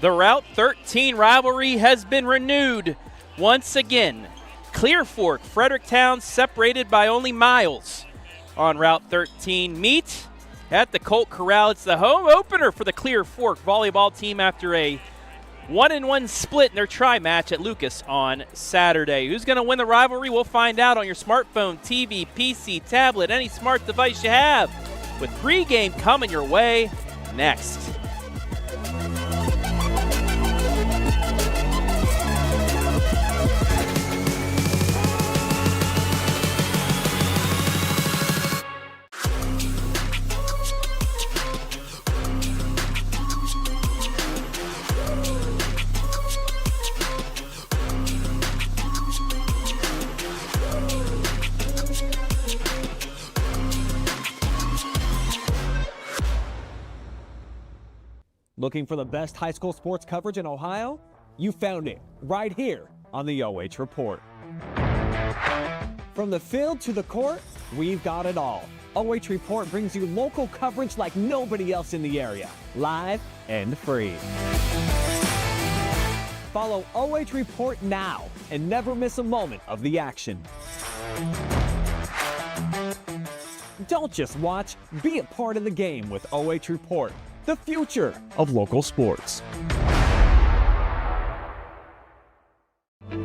The Route 13 rivalry has been renewed once again. Clear Fork, Fredericktown separated by only miles on Route 13. Meet at the Colt Corral. It's the home opener for the Clear Fork volleyball team after a 1-1 split in their tri-match at Lucas on Saturday. Who's going to win the rivalry? We'll find out on your smartphone, TV, PC, tablet, any smart device you have, with pregame coming your way next. Looking for the best high school sports coverage in Ohio? You found it right here on the OH Report. From the field to the court, we've got it all. OH Report brings you local coverage like nobody else in the area, live and free. Follow OH Report now and never miss a moment of the action. Don't just watch, be a part of the game with OH Report, the future of local sports.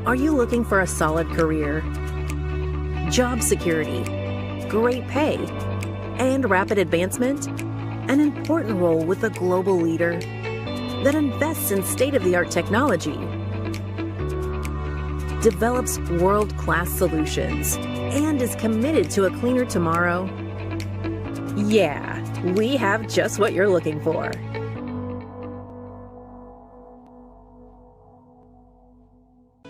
Are you looking for a solid career, job security, great pay, and rapid advancement? An important role with a global leader that invests in state-of-the-art technology, develops world-class solutions, and is committed to a cleaner tomorrow? Yeah, we have just what you're looking for.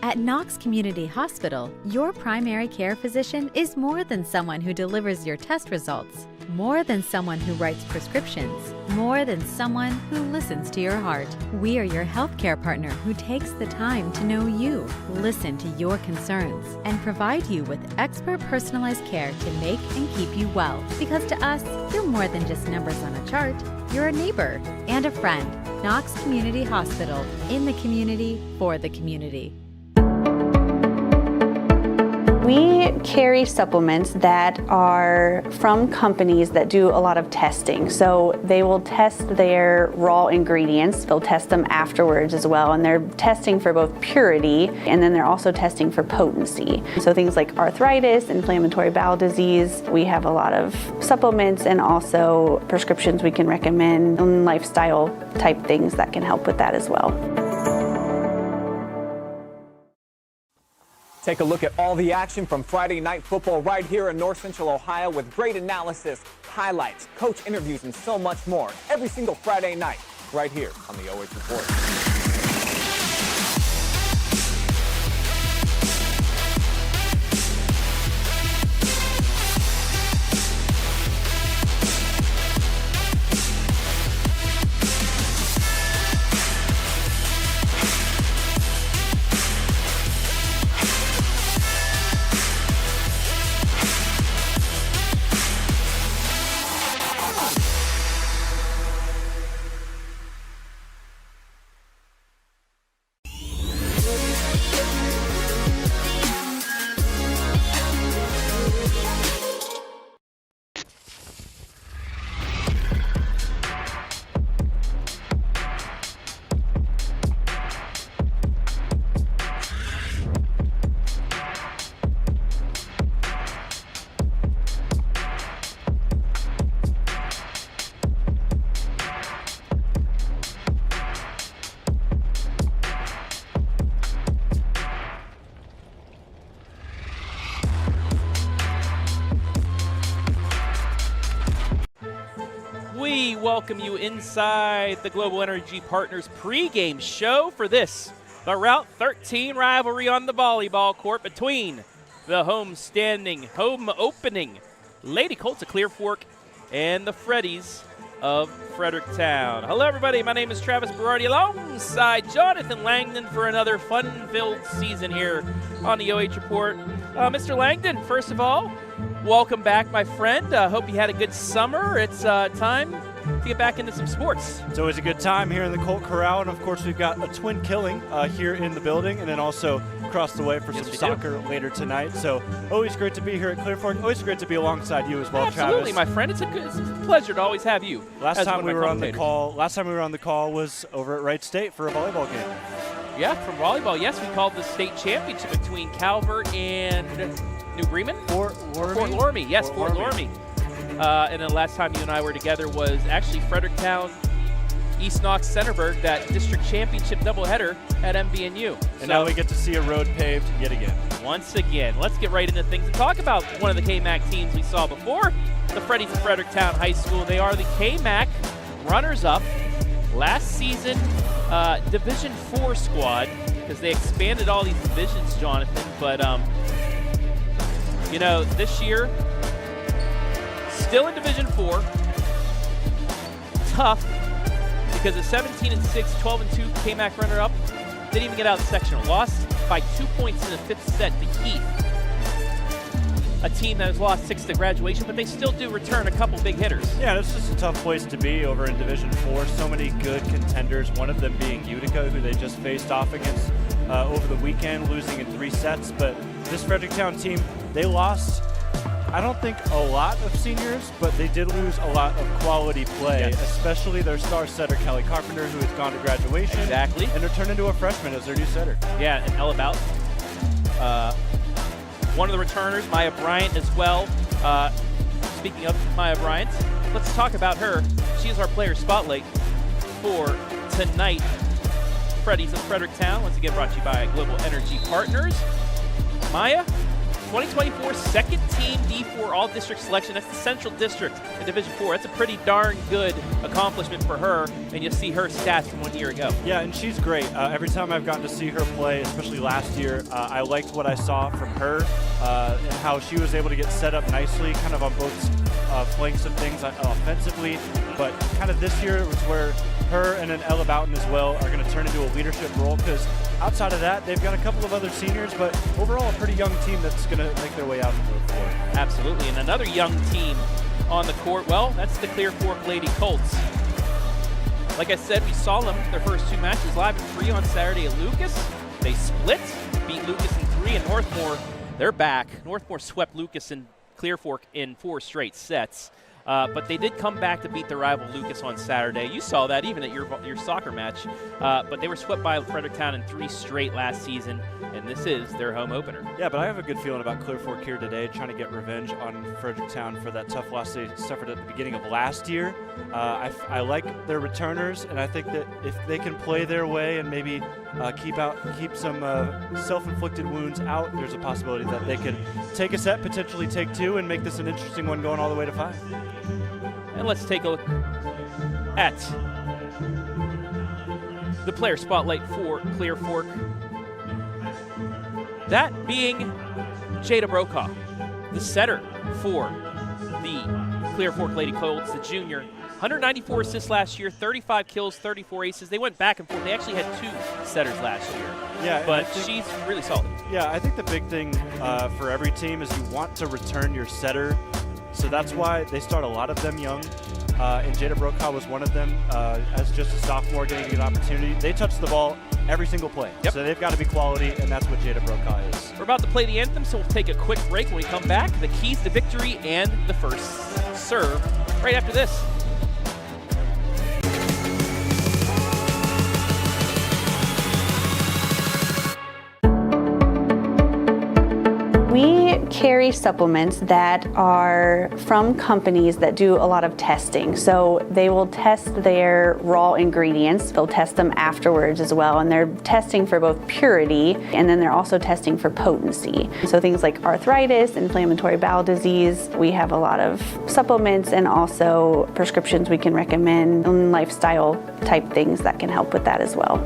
At Knox Community Hospital, your primary care physician is more than someone who delivers your test results, more than someone who writes prescriptions, more than someone who listens to your heart. We are your healthcare partner who takes the time to know you, listen to your concerns, and provide you with expert personalized care to make and keep you well. Because to us, you're more than just numbers on a chart. You're a neighbor and a friend. Knox Community Hospital, in the community, for the community. We carry supplements that are from companies that do a lot of testing. So they will test their raw ingredients. They'll test them afterwards as well. And they're testing for both purity, and then they're also testing for potency. So things like arthritis, inflammatory bowel disease. We have a lot of supplements and also prescriptions we can recommend, and lifestyle type things that can help with that as well. Take a look at all the action from Friday Night Football right here in North Central Ohio with great analysis, highlights, coach interviews, and so much more every single Friday night right here on the OH Report. We welcome you inside the Global Energy Partners pregame show for this, the Route 13 rivalry on the volleyball court between the home opening Lady Colts of Clear Fork and the Freddies of Fredericktown. Hello, everybody. My name is Travis Berardi alongside Jonathan Langdon for another fun-filled season here on the OH Report. Mr. Langdon, first of all, welcome back, my friend. Hope you had a good summer. It's time to get back into some sports. It's always a good time here in the Colt Corral, and of course we've got a twin killing here in the building, and then also across the way for some soccer later tonight. So always great to be here at Clear Fork. Always great to be alongside you as well, Absolutely, Travis. my friend. It's a pleasure to always have you. Last time we were on the call was over at Wright State for a volleyball game. Yeah, from volleyball. Yes, we called the state championship between Calvert and New Bremen. Fort Loramie. Yes, Fort Loramie. And then last time you and I were together was actually Fredericktown, East Knox, Centerburg, that district championship doubleheader at MBNU. And now we get to see a road paved yet again. Once again, let's get right into things and talk about one of the KMAC teams we saw before, the Freddies of Fredericktown High School. They are the KMAC runners-up last season Division 4 squad, because they expanded all these divisions, Jonathan. But, this year, still in Division 4, tough, because the 17-6, 12-2 KMAC runner-up didn't even get out of the sectional. Lost by 2 points in the fifth set to Heath, a team that has lost 6 to graduation, but they still do return a couple big hitters. Yeah, it's just a tough place to be over in Division 4. So many good contenders, one of them being Utica, who they just faced off against over the weekend, losing in 3 sets. But this Fredericktown team, they lost, I don't think a lot of seniors, but they did lose a lot of quality play, especially their star setter, Kelly Carpenter, who has gone to graduation. Exactly. And they're turned into a freshman as their new setter. Yeah, and Ella Bout. One of the returners, Mya Bryant, as well. Speaking of Mya Bryant, let's talk about her. She is our player spotlight for tonight. Freddies of Fredericktown, once again brought to you by Global Energy Partners. Mya, 2024 second team D4 all-district selection. That's the Central District in Division 4. That's a pretty darn good accomplishment for her, and you'll see her stats from 1 year ago. Yeah, and she's great. Every time I've gotten to see her play, especially last year, I liked what I saw from her and how she was able to get set up nicely, kind of on both flanks of things offensively. But kind of this year was where her and then Ella Boughton as well are going to turn into a leadership role, because outside of that, they've got a couple of other seniors, but overall a pretty young team that's going to make their way out into the floor. Absolutely, and another young team on the court, well, that's the Clear Fork Lady Colts. Like I said, we saw them their first 2 matches live and free on Saturday at Lucas. They split, beat Lucas in 3, and Northmore, they're back. Northmore swept Lucas and Clear Fork in 4 straight sets. But they did come back to beat their rival Lucas on Saturday. You saw that even at your soccer match. But they were swept by Fredericktown in 3 straight last season, and this is their home opener. Yeah, but I have a good feeling about Clear Fork here today, trying to get revenge on Fredericktown for that tough loss they suffered at the beginning of last year. I like their returners, and I think that if they can play their way and maybe keep some self-inflicted wounds out, there's a possibility that they could take a set, potentially take 2, and make this an interesting one going all the way to 5. And let's take a look at the player spotlight for Clear Fork. That being Jada Brokaw, the setter for the Clear Fork Lady Colts, the junior. 194 assists last year, 35 kills, 34 aces. They went back and forth. They actually had 2 setters last year. Yeah, but she's really solid. Yeah, I think the big thing for every team is you want to return your setter. So that's why they start a lot of them young. And Jada Brokaw was one of them as just a sophomore getting a good opportunity. They touch the ball every single play. So they've got to be quality, and that's what Jada Brokaw is. We're about to play the anthem, so we'll take a quick break. When we come back, the keys to victory and the first serve right after this. We carry supplements that are from companies that do a lot of testing. So they will test their raw ingredients. They'll test them afterwards as well. And they're testing for both purity, and then they're also testing for potency. So things like arthritis, inflammatory bowel disease. We have a lot of supplements and also prescriptions we can recommend, and lifestyle type things that can help with that as well.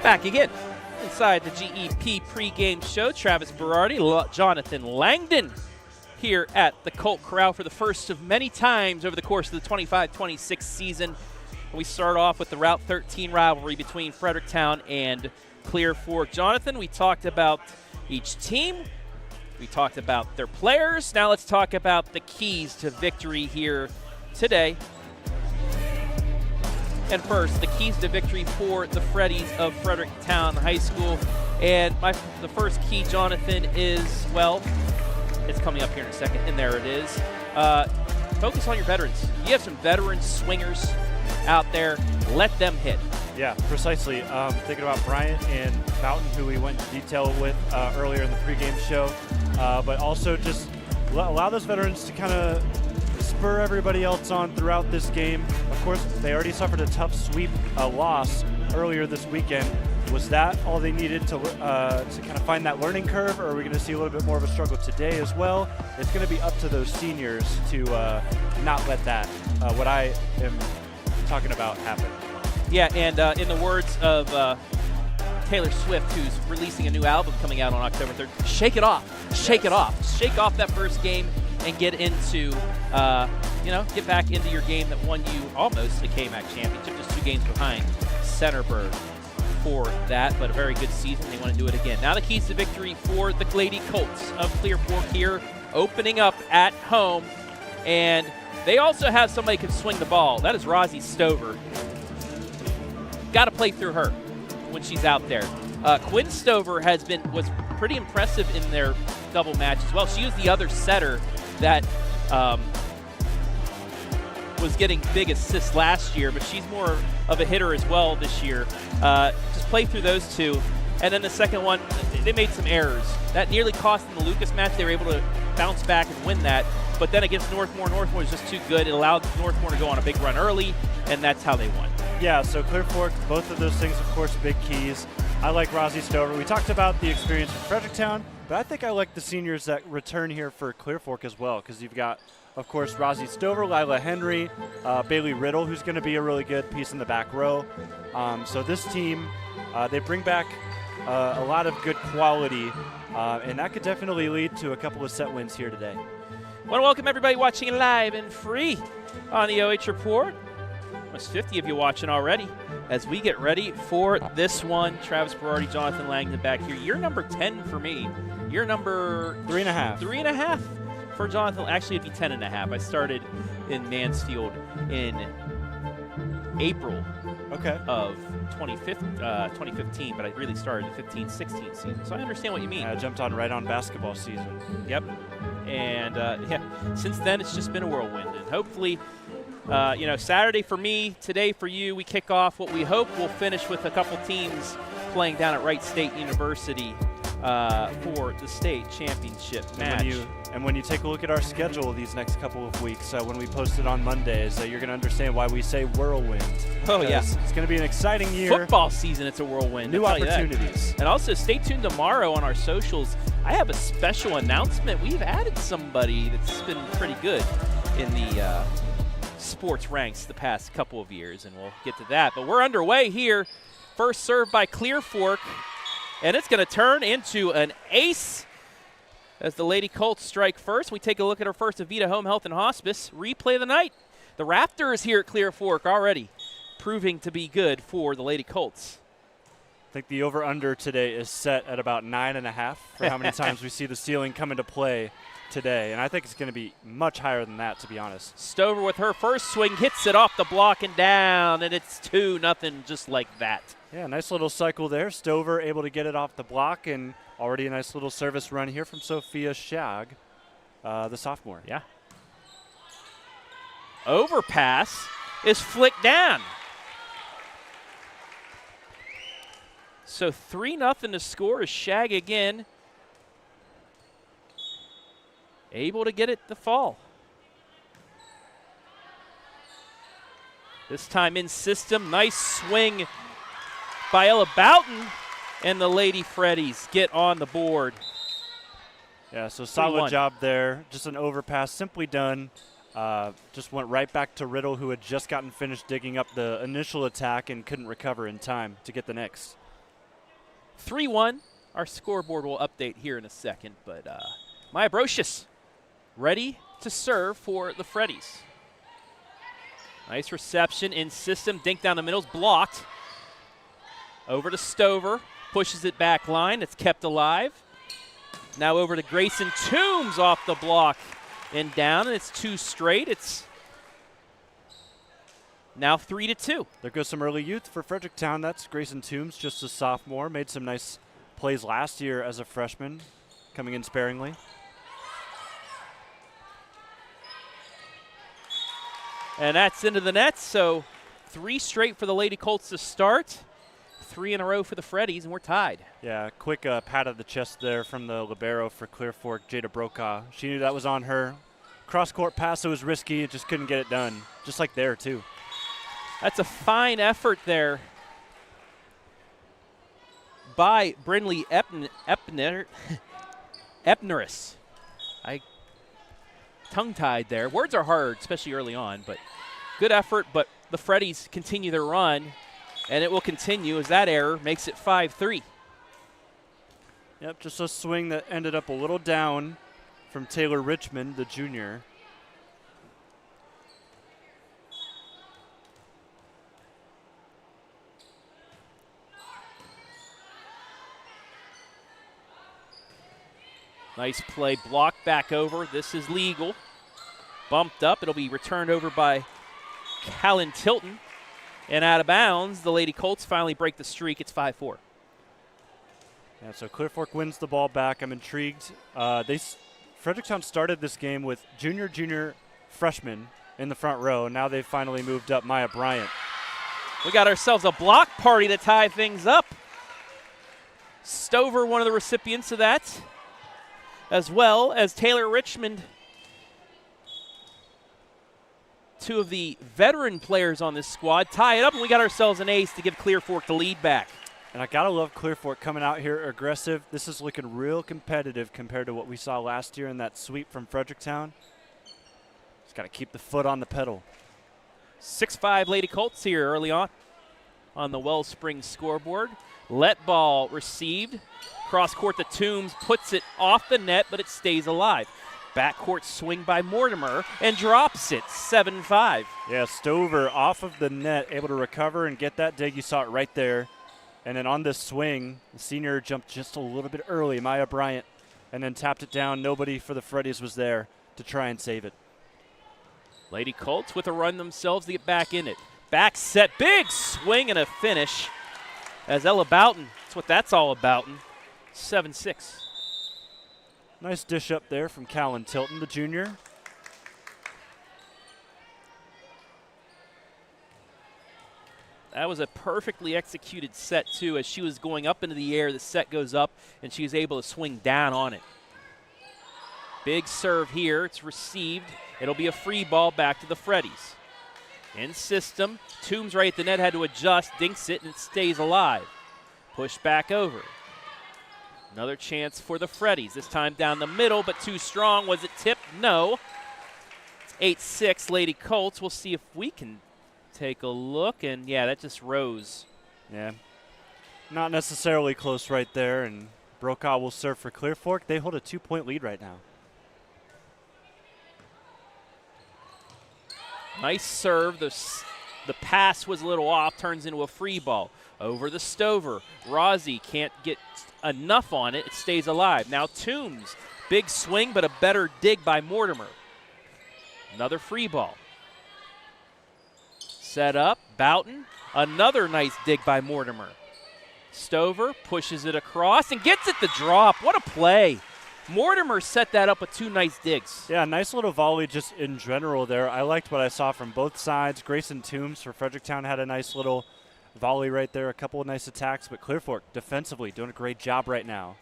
Back again inside the GEP pregame show. Travis Berardi, Jonathan Langdon here at the Colt Corral for the first of many times over the course of the 25-26 season. We start off with the Route 13 rivalry between Fredericktown and Clear Fork. Jonathan, we talked about each team. We talked about their players. Now let's talk about the keys to victory here today. And first, the keys to victory for the Freddies of Fredericktown High School. And the first key, Jonathan, is, well, it's coming up here in a second, and there it is. Focus on your veterans. You have some veteran swingers out there. Let them hit. Yeah, precisely. Thinking about Bryant and Fountain, who we went into detail with earlier in the pregame show. But also just allow those veterans to kind of spur everybody else on throughout this game. Of course, they already suffered a tough sweep loss earlier this weekend. Was that all they needed to kind of find that learning curve, or are we going to see a little bit more of a struggle today as well? It's going to be up to those seniors to not let that, what I am talking about, happen. Yeah, and in the words of Taylor Swift, who's releasing a new album coming out on October 3rd, shake it off. Shake it off. Shake off that first game and get into, get back into your game that won you almost the KMAC championship, just 2 games behind Centerburg for that, but a very good season. They want to do it again. Now the keys to victory for the Lady Colts of Clear Fork here, opening up at home, and they also have somebody who can swing the ball. That is Rosie Stover. Got to play through her when she's out there. Quinn Stover was pretty impressive in their double match as well. She was the other setter that was getting big assists last year, but she's more of a hitter as well this year. Just play through those two. And then the second one, they made some errors. That nearly cost them the Lucas match. They were able to bounce back and win that. But then against Northmore was just too good. It allowed Northmore to go on a big run early, and that's how they won. Yeah, so Clear Fork, both of those things, of course, big keys. I like Rosie Stover. We talked about the experience in Fredericktown, but I think I like the seniors that return here for Clear Fork as well, because you've got, of course, Rosie Stover, Lila Henry, Bailey Riddle, who's going to be a really good piece in the back row. So this team, they bring back a lot of good quality, and that could definitely lead to a couple of set wins here today. I want to welcome everybody watching live and free on the OH Report. Almost 50 of you watching already as we get ready for this one. Travis Berardi, Jonathan Langdon back here. You're number 10 for me. You're number 3.5. 3.5 for Jonathan. Actually, it'd be 10.5. I started in Mansfield in April of 2015, but I really started the 15-16 season. So I understand what you mean. I jumped on right on basketball season. Yep. And, since then it's just been a whirlwind. And hopefully, Saturday for me, today for you, we kick off what we hope will finish with a couple teams playing down at Wright State University for the state championship match. And when you take a look at our schedule these next couple of weeks, when we post it on Mondays, you're going to understand why we say whirlwind. Oh, yeah. It's going to be an exciting year. Football season, it's a whirlwind. New opportunities. And also, stay tuned tomorrow on our socials. I have a special announcement. We've added somebody that's been pretty good in the sports ranks the past couple of years, and we'll get to that. But we're underway here. First serve by Clear Fork, and it's going to turn into an ace as the Lady Colts strike first. We take a look at our first Avita Home Health and Hospice replay of the night. The Raptors here at Clear Fork already proving to be good for the Lady Colts. I think the over-under today is set at about 9.5 for how many times we see the ceiling come into play today, and I think it's going to be much higher than that, to be honest. Stover with her first swing hits it off the block and down, and it's 2-0 just like that. Yeah, nice little cycle there. Stover able to get it off the block, and already a nice little service run here from Sophia Shag, the sophomore. Yeah. Overpass is flicked down. So 3-0 to score is Shag again. Able to get it to fall. This time in system. Nice swing by Ella Boughton. And the Lady Freddies get on the board. Yeah, so solid job there. Just an overpass, simply done. Just went right back to Riddle, who had just gotten finished digging up the initial attack and couldn't recover in time to get the next. 3-1. Our scoreboard will update here in a second, but Mya Bryant ready to serve for the Freddies. Nice reception in system. Dink down the middle is blocked. Over to Stover. Pushes it back line. It's kept alive. Now over to Grayson Toombs off the block and down, and it's 2 straight. It's now 3-2. There goes some early youth for Fredericktown. That's Grayson Toombs, just a sophomore. Made some nice plays last year as a freshman, coming in sparingly. And that's into the net, so 3 straight for the Lady Colts to start. 3 in a row for the Freddies, and we're tied. Yeah, quick pat of the chest there from the libero for Clear Fork, Jada Brokaw. She knew that was on her. Cross-court pass, it was risky. It just couldn't get it done, just like there, too. That's a fine effort there by Brindley Epneris. I tongue-tied there. Words are hard, especially early on, but good effort. But the Freddies continue their run, and it will continue as that error makes it 5-3. Yep, just a swing that ended up a little down from Taylor Richmond, the junior. Nice play, blocked back over. This is legal. Bumped up. It'll be returned over by Callan Tilton. And out of bounds, the Lady Colts finally break the streak. It's 5-4. Yeah, so Clear Fork wins the ball back. I'm intrigued. Fredericktown started this game with junior freshman in the front row. Now they've finally moved up Mya Bryant. We got ourselves a block party to tie things up. Stover, one of the recipients of that, as well as Taylor Richmond. 2 of the veteran players on this squad tie it up, and we got ourselves an ace to give Clear Fork the lead back. And I got to love Clear Fork coming out here aggressive. This is looking real competitive compared to what we saw last year in that sweep from Fredericktown. Just got to keep the foot on the pedal. 6-5 Lady Colts here early on the Wellspring scoreboard. Let ball received. Cross court to Toombs, puts it off the net, but it stays alive. Backcourt swing by Mortimer and drops it, 7-5. Yeah, Stover off of the net, able to recover and get that dig. You saw it right there. And then on this swing, the senior jumped just a little bit early, Mya Bryant, and then tapped it down. Nobody for the Freddies was there to try and save it. Lady Colts with a run themselves to get back in it. Back set, big swing and a finish as Ella Boughton. That's what that's all about. 7-6. Nice dish up there from Callan Tilton, the junior. That was a perfectly executed set, too. As she was going up into the air, the set goes up, and she was able to swing down on it. Big serve here. It's received. It'll be a free ball back to the Freddies. In system, Toombs right at the net had to adjust, dinks it, and it stays alive. Push back over. Another chance for the Freddies, this time down the middle, but too strong. Was it tipped? No. It's 8-6 Lady Colts. We'll see if we can take a look, and yeah, that just rose. Yeah, not necessarily close right there, and Brokaw will serve for Clear Fork. They hold a 2-point lead right now. Nice serve. The pass was a little off, turns into a free ball. Over the Stover. Rozzi can't get enough on it. It stays alive. Now Toombs. Big swing, but a better dig by Mortimer. Another free ball. Set up. Boughton. Another nice dig by Mortimer. Stover pushes it across and gets it the drop. What a play. Mortimer set that up with 2 nice digs. Yeah, nice little volley just in general there. I liked what I saw from both sides. Grayson Toombs for Fredericktown had a nice little volley right there, a couple of nice attacks, but Clear Fork defensively doing a great job right now.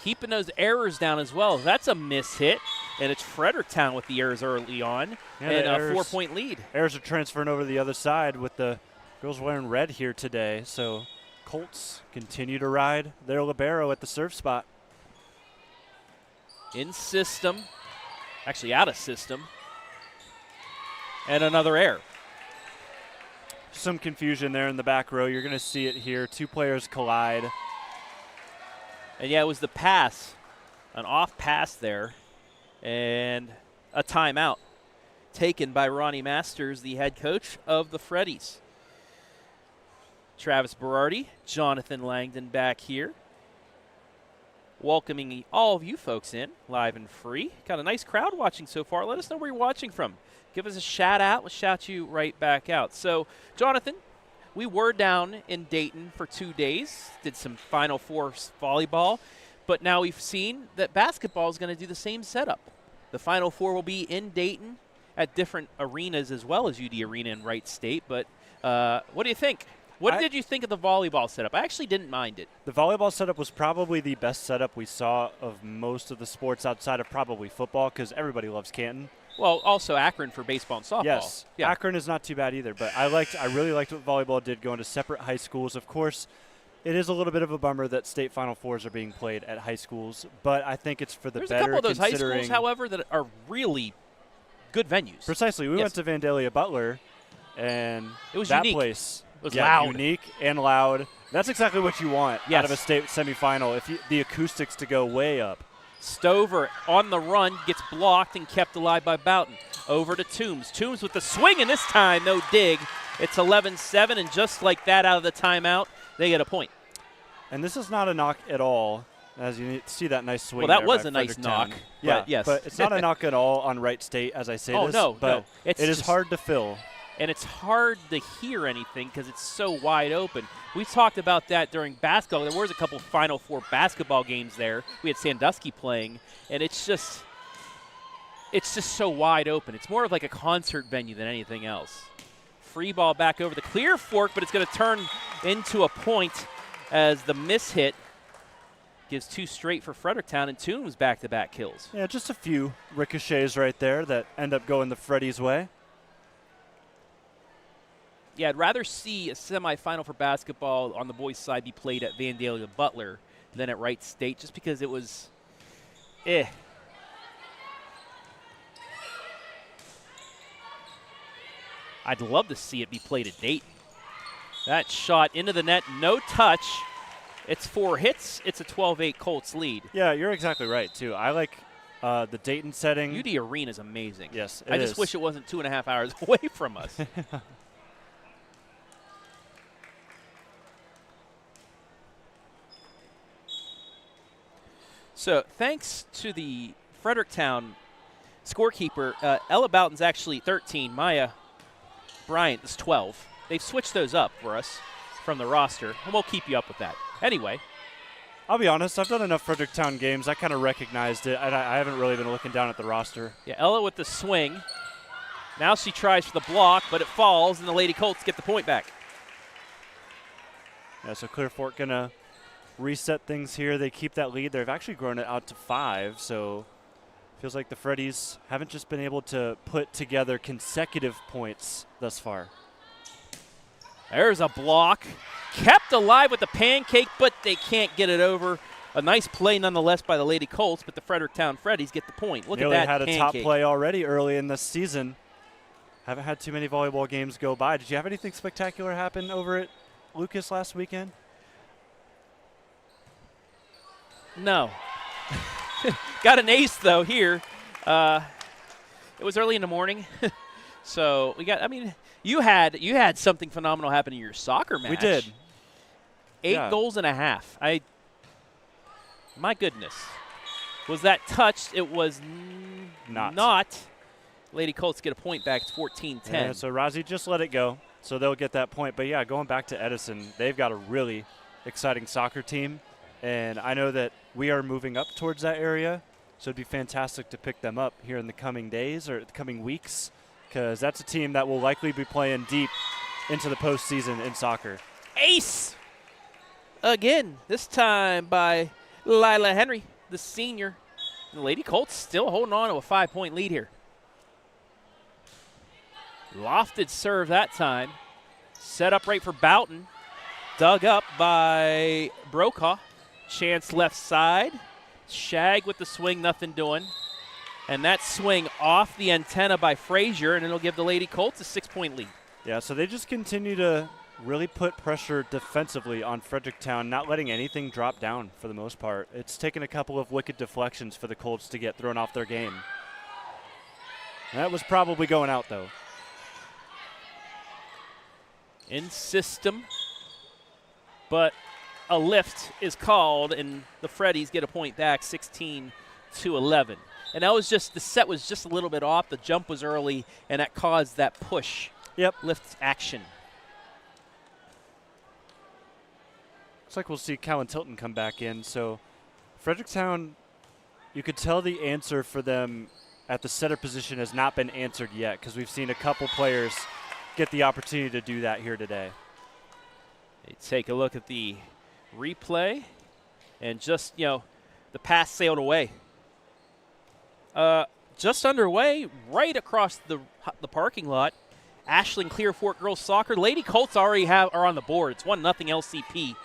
Keeping those errors down as well. That's a miss hit, and it's Fredericktown with the errors early on, yeah, and a 4-point lead. Errors are transferring over to the other side with the girls wearing red here today, so Colts continue to ride their libero at the serve spot. In system, actually out of system, and another error. Some confusion there in the back row. You're going to see it here. 2 players collide. And, yeah, it was the pass, an off pass there, and a timeout taken by Ronnie Masters, the head coach of the Freddies. Travis Berardi, Jonathan Langdon back here, welcoming all of you folks in, live and free. Got a nice crowd watching so far. Let us know where you're watching from. Give us a shout out. We'll shout you right back out. So, Jonathan, we were down in Dayton for 2 days, did some Final Four volleyball, but now we've seen that basketball is going to do the same setup. The Final Four will be in Dayton at different arenas as well as UD Arena in Wright State. But what do you think? What did you think of the volleyball setup? I actually didn't mind it. The volleyball setup was probably the best setup we saw of most of the sports outside of probably football, because everybody loves Canton. Well, also Akron for baseball and softball. Yes, yeah. Akron is not too bad either. But I really liked what volleyball did, going to separate high schools. Of course, it is a little bit of a bummer that state Final Fours are being played at high schools, but I think it's for the There's better. There's a couple of those high schools, however, that are really good venues. Precisely. We went to Vandalia Butler, and it was that unique. place was loud. Unique and loud. That's exactly what you want out of a state semifinal. The acoustics to go way up. Stover on the run, gets blocked and kept alive by Boughton. Over to Toombs. Toombs with the swing, and this time no dig. It's 11-7, and just like that, out of the timeout, they get a point. And this is not a knock at all, as you see that nice swing. Well, that was by a nice knock. Yeah, but yes. But it's not a knock at all on Wright State, as I say oh, this. no, but no. It is hard to fill. And it's hard to hear anything because it's so wide open. We talked about that during basketball. There was a couple Final Four basketball games there. We had Sandusky playing, and it's just so wide open. It's more of like a concert venue than anything else. Free ball back over the Clear Fork, but it's going to turn into a point as the miss hit gives 2 straight for Fredericktown, and Toombs back-to-back kills. Yeah, just a few ricochets right there that end up going the Freddies' way. Yeah, I'd rather see a semifinal for basketball on the boys' side be played at Vandalia Butler than at Wright State, just because it was I'd love to see it be played at Dayton. That shot into the net, no touch. It's 4 hits. It's a 12-8 Colts lead. Yeah, you're exactly right, too. I like the Dayton setting. UD Arena is amazing. Yes, I just wish it wasn't 2.5 hours away from us. So thanks to the Fredericktown scorekeeper, Ella Boughton's actually 13. Mya Bryant is 12. They've switched those up for us from the roster, and we'll keep you up with that. Anyway. I'll be honest, I've done enough Fredericktown games. I kind of recognized it, and I haven't really been looking down at the roster. Yeah, Ella with the swing. Now she tries for the block, but it falls, and the Lady Colts get the point back. Yeah, so Clear Fork going to reset things here. They keep that lead. They've actually grown it out to 5, so feels like the Freddies haven't just been able to put together consecutive points thus far. There's a block. Kept alive with the pancake, but they can't get it over. A nice play nonetheless by the Lady Colts, but the Fredericktown Freddies get the point. Look Nearly at that had a pancake. top play already early in this season. Haven't had too many volleyball games go by. Did you have anything spectacular happen over at Lucas last weekend? No. Got an ace, though, here. It was early in the morning. So we got, I mean, you had something phenomenal happen in your soccer match. We did. 8 goals and a half. My goodness. Was that touched? It was not. Lady Colts get a point back. It's 14-10. Yeah, so Rozzy just let it go. So they'll get that point. But, yeah, going back to Edison, they've got a really exciting soccer team. And I know that we are moving up towards that area. So it'd be fantastic to pick them up here in the coming days or the coming weeks, because that's a team that will likely be playing deep into the postseason in soccer. Ace! Again, this time by Lila Henry, the senior. The Lady Colts still holding on to a 5-point lead here. Lofted serve that time. Set up right for Boughton. Dug up by Brokaw. Chance left side. Shag with the swing, nothing doing. And that swing off the antenna by Frazier, and it'll give the Lady Colts a 6-point lead. Yeah, so they just continue to really put pressure defensively on Fredericktown, not letting anything drop down for the most part. It's taken a couple of wicked deflections for the Colts to get thrown off their game. That was probably going out, though. In system, but a lift is called, and the Freddies get a point back, 16-11. And that was just, the set was just a little bit off. The jump was early, and that caused that push. Yep. Lift action. Looks like we'll see Callan Tilton come back in. So Fredericktown, you could tell the answer for them at the setter position has not been answered yet, because we've seen a couple players get the opportunity to do that here today. They take a look at the replay, and just, the pass sailed away. Just underway, right across the parking lot. Ashland Clear Fork Girls Soccer. Lady Colts already are on the board. It's 1-0 LCP.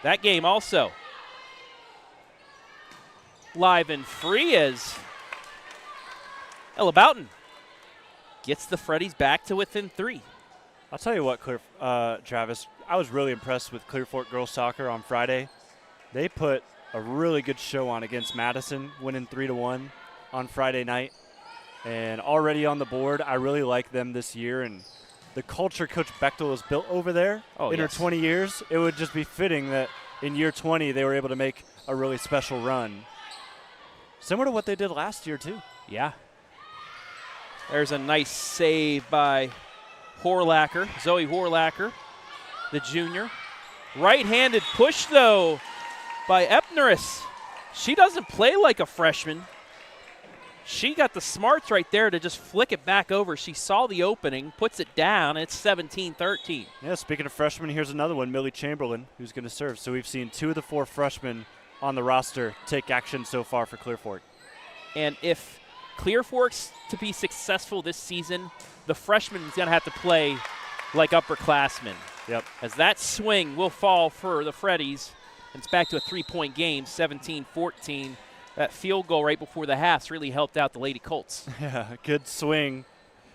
That game also live and free as Ella Boughton gets the Freddies back to within 3. I'll tell you what, Travis, I was really impressed with Clear Fork Girls Soccer on Friday. They put a really good show on against Madison, winning 3-1 on Friday night. And already on the board, I really like them this year. And the culture Coach Bechtel has built over there in her 20 years, it would just be fitting that in year 20 they were able to make a really special run. Similar to what they did last year, too. Yeah. There's a nice save by Horlacher, Zoe Horlacher, the junior. Right-handed push, though, by Epneris. She doesn't play like a freshman. She got the smarts right there to just flick it back over. She saw the opening, puts it down, and it's 17-13. Yeah, speaking of freshmen, here's another one, Millie Chamberlain, who's going to serve. So we've seen 2 of the 4 freshmen on the roster take action so far for Clear Fork. And if Clear Fork's to be successful this season, the freshman's going to have to play like upperclassmen. Yep. As that swing will fall for the Freddies. And it's back to a 3-point game, 17-14. That field goal right before the half's really helped out the Lady Colts. Yeah, good swing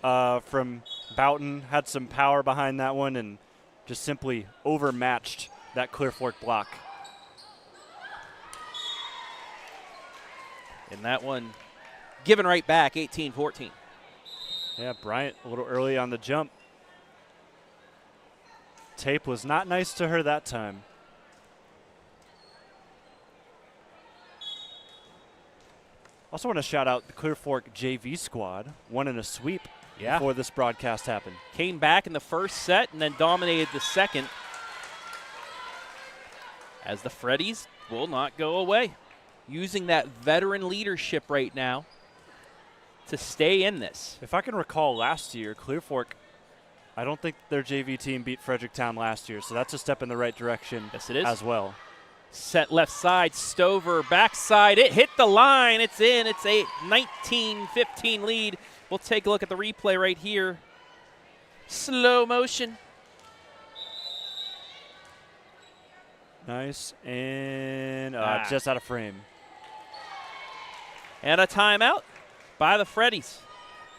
from Boughton. Had some power behind that one and just simply overmatched that Clear Fork block. And that one given right back, 18-14. Yeah, Bryant a little early on the jump. Tape was not nice to her that time. Also want to shout out the Clear Fork JV squad. Won in a sweep before this broadcast happened. Came back in the first set and then dominated the second. As the Freddies will not go away. Using that veteran leadership right now to stay in this. If I can recall last year, Clear Fork, I don't think their JV team beat Fredericktown last year, so that's a step in the right direction. Yes, it is. As well. Set left side, Stover, backside. It hit the line. It's in. It's a 19-15 lead. We'll take a look at the replay right here. Slow motion. Nice. And just out of frame. And a timeout by the Freddies.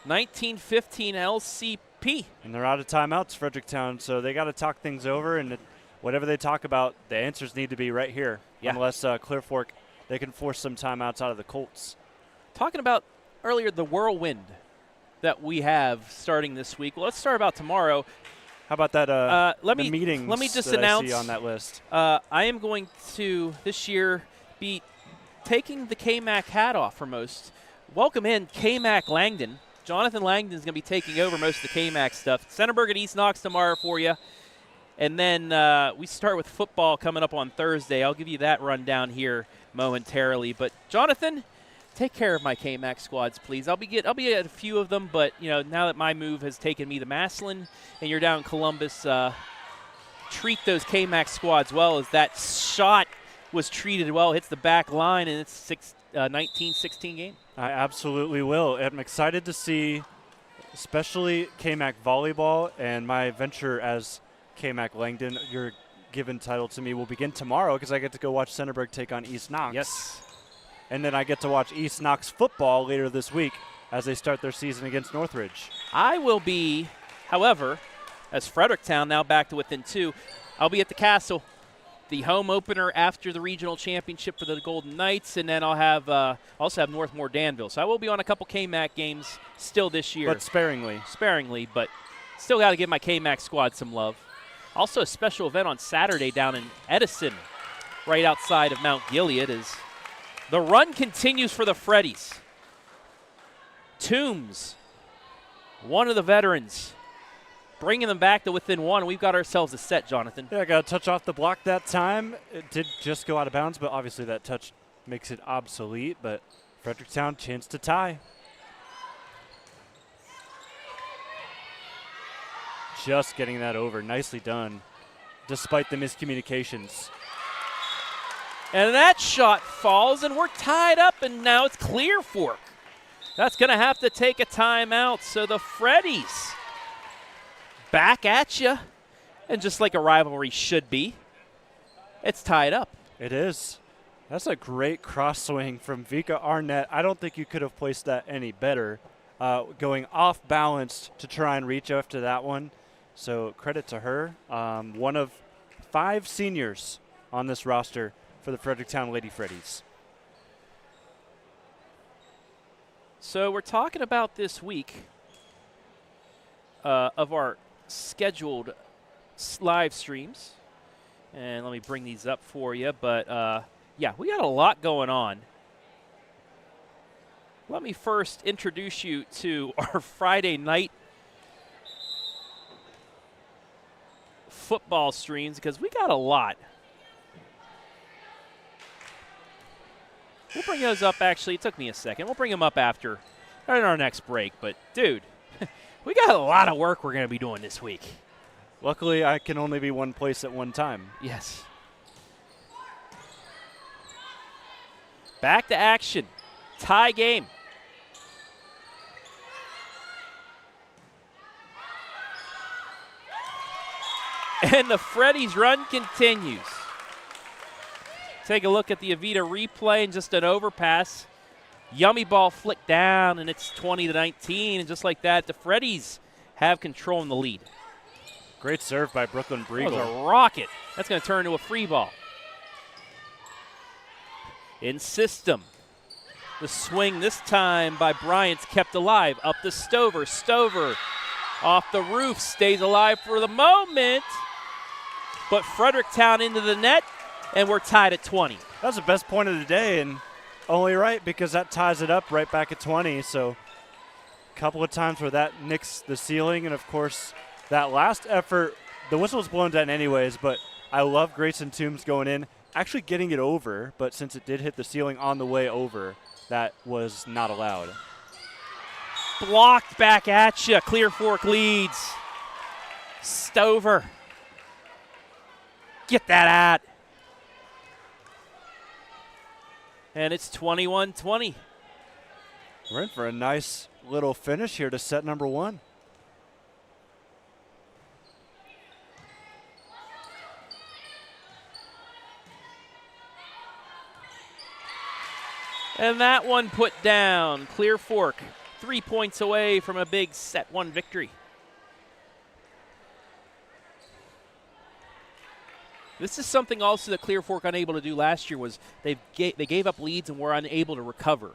19-15 LCP. And they're out of timeouts, Fredericktown, so they got to talk things over, and whatever they talk about, the answers need to be right here. Yeah. Unless Clear Fork, they can force some timeouts out of the Colts. Talking about earlier the whirlwind that we have starting this week. Well, let's start about tomorrow. How about that? The meetings let me just that announce I see on that list. I am going to this year be taking the KMAC hat off for most. Welcome in KMAC Langdon. Jonathan Langdon is going to be taking over most of the KMAC stuff. Centerburg at East Knox tomorrow for you. And then we start with football coming up on Thursday. I'll give you that rundown here momentarily. But Jonathan, take care of my KMAC squads, please. I'll be at a few of them, but now that my move has taken me to Massillon and you're down in Columbus, treat those KMAC squads well, as that shot was treated well, hits the back line, and it's 19-16 game. I absolutely will. I'm excited to see, especially KMAC volleyball and my venture as KMAC Langdon. Your given title to me will begin tomorrow because I get to go watch Centerburg take on East Knox. Yes. And then I get to watch East Knox football later this week as they start their season against Northridge. I will be, however, as Fredericktown now back to within 2. I'll be at the Castle, the home opener after the regional championship for the Golden Knights, and then I'll have also have Northmore Danville. So I will be on a couple KMAC games still this year. But sparingly. Sparingly, but still got to give my KMAC squad some love. Also a special event on Saturday down in Edison, right outside of Mount Gilead, as the run continues for the Freddies. Toombs, one of the veterans, bringing them back to within 1. We've got ourselves a set, Jonathan. Yeah, got a touch off the block that time. It did just go out of bounds, but obviously that touch makes it obsolete. But Fredericktown, chance to tie. Just getting that over. Nicely done, despite the miscommunications. And that shot falls, and we're tied up, and now it's Clear Fork. That's going to have to take a timeout. So the Freddies back at you, and just like a rivalry should be, it's tied up. It is. That's a great cross swing from Vika Arnett. I don't think you could have placed that any better, going off balance to try and reach after that one. So credit to her. One of 5 seniors on this roster for the Fredericktown Lady Freddies. So we're talking about this week of our scheduled live streams. And let me bring these up for you. But, yeah, we got a lot going on. Let me first introduce you to our Friday night football streams, because we got a lot. We'll bring those up. Actually, it took me a second. We'll bring them up after in our next break. But, dude, we got a lot of work we're going to be doing this week. Luckily, I can only be one place at one time. Yes. Back to action. Tie game. And the Freddies run continues. Take a look at the Avita replay and just an overpass. Yummy ball flicked down, and it's 20-19. And just like that, the Freddies have control in the lead. Great serve by Brooklyn Briegel. That was a rocket. That's going to turn into a free ball. In system. The swing this time by Bryant's kept alive. Up to Stover. Stover off the roof. Stays alive for the moment. But Fredericktown into the net, and we're tied at 20. That's the best point of the day, and only right because that ties it up right back at 20. So a couple of times where that nicks the ceiling, and, of course, that last effort, the whistle was blown down anyways, but I love Grayson Toombs going in, actually getting it over, but since it did hit the ceiling on the way over, that was not allowed. Blocked back at you. Clear Fork leads. Stover. Get that at. And it's 21-20. We're in for a nice little finish here to set number 1. And that one put down. Clear Fork 3 points away from a big set 1 victory. This is something also that Clear Fork unable to do last year was they gave up leads and were unable to recover.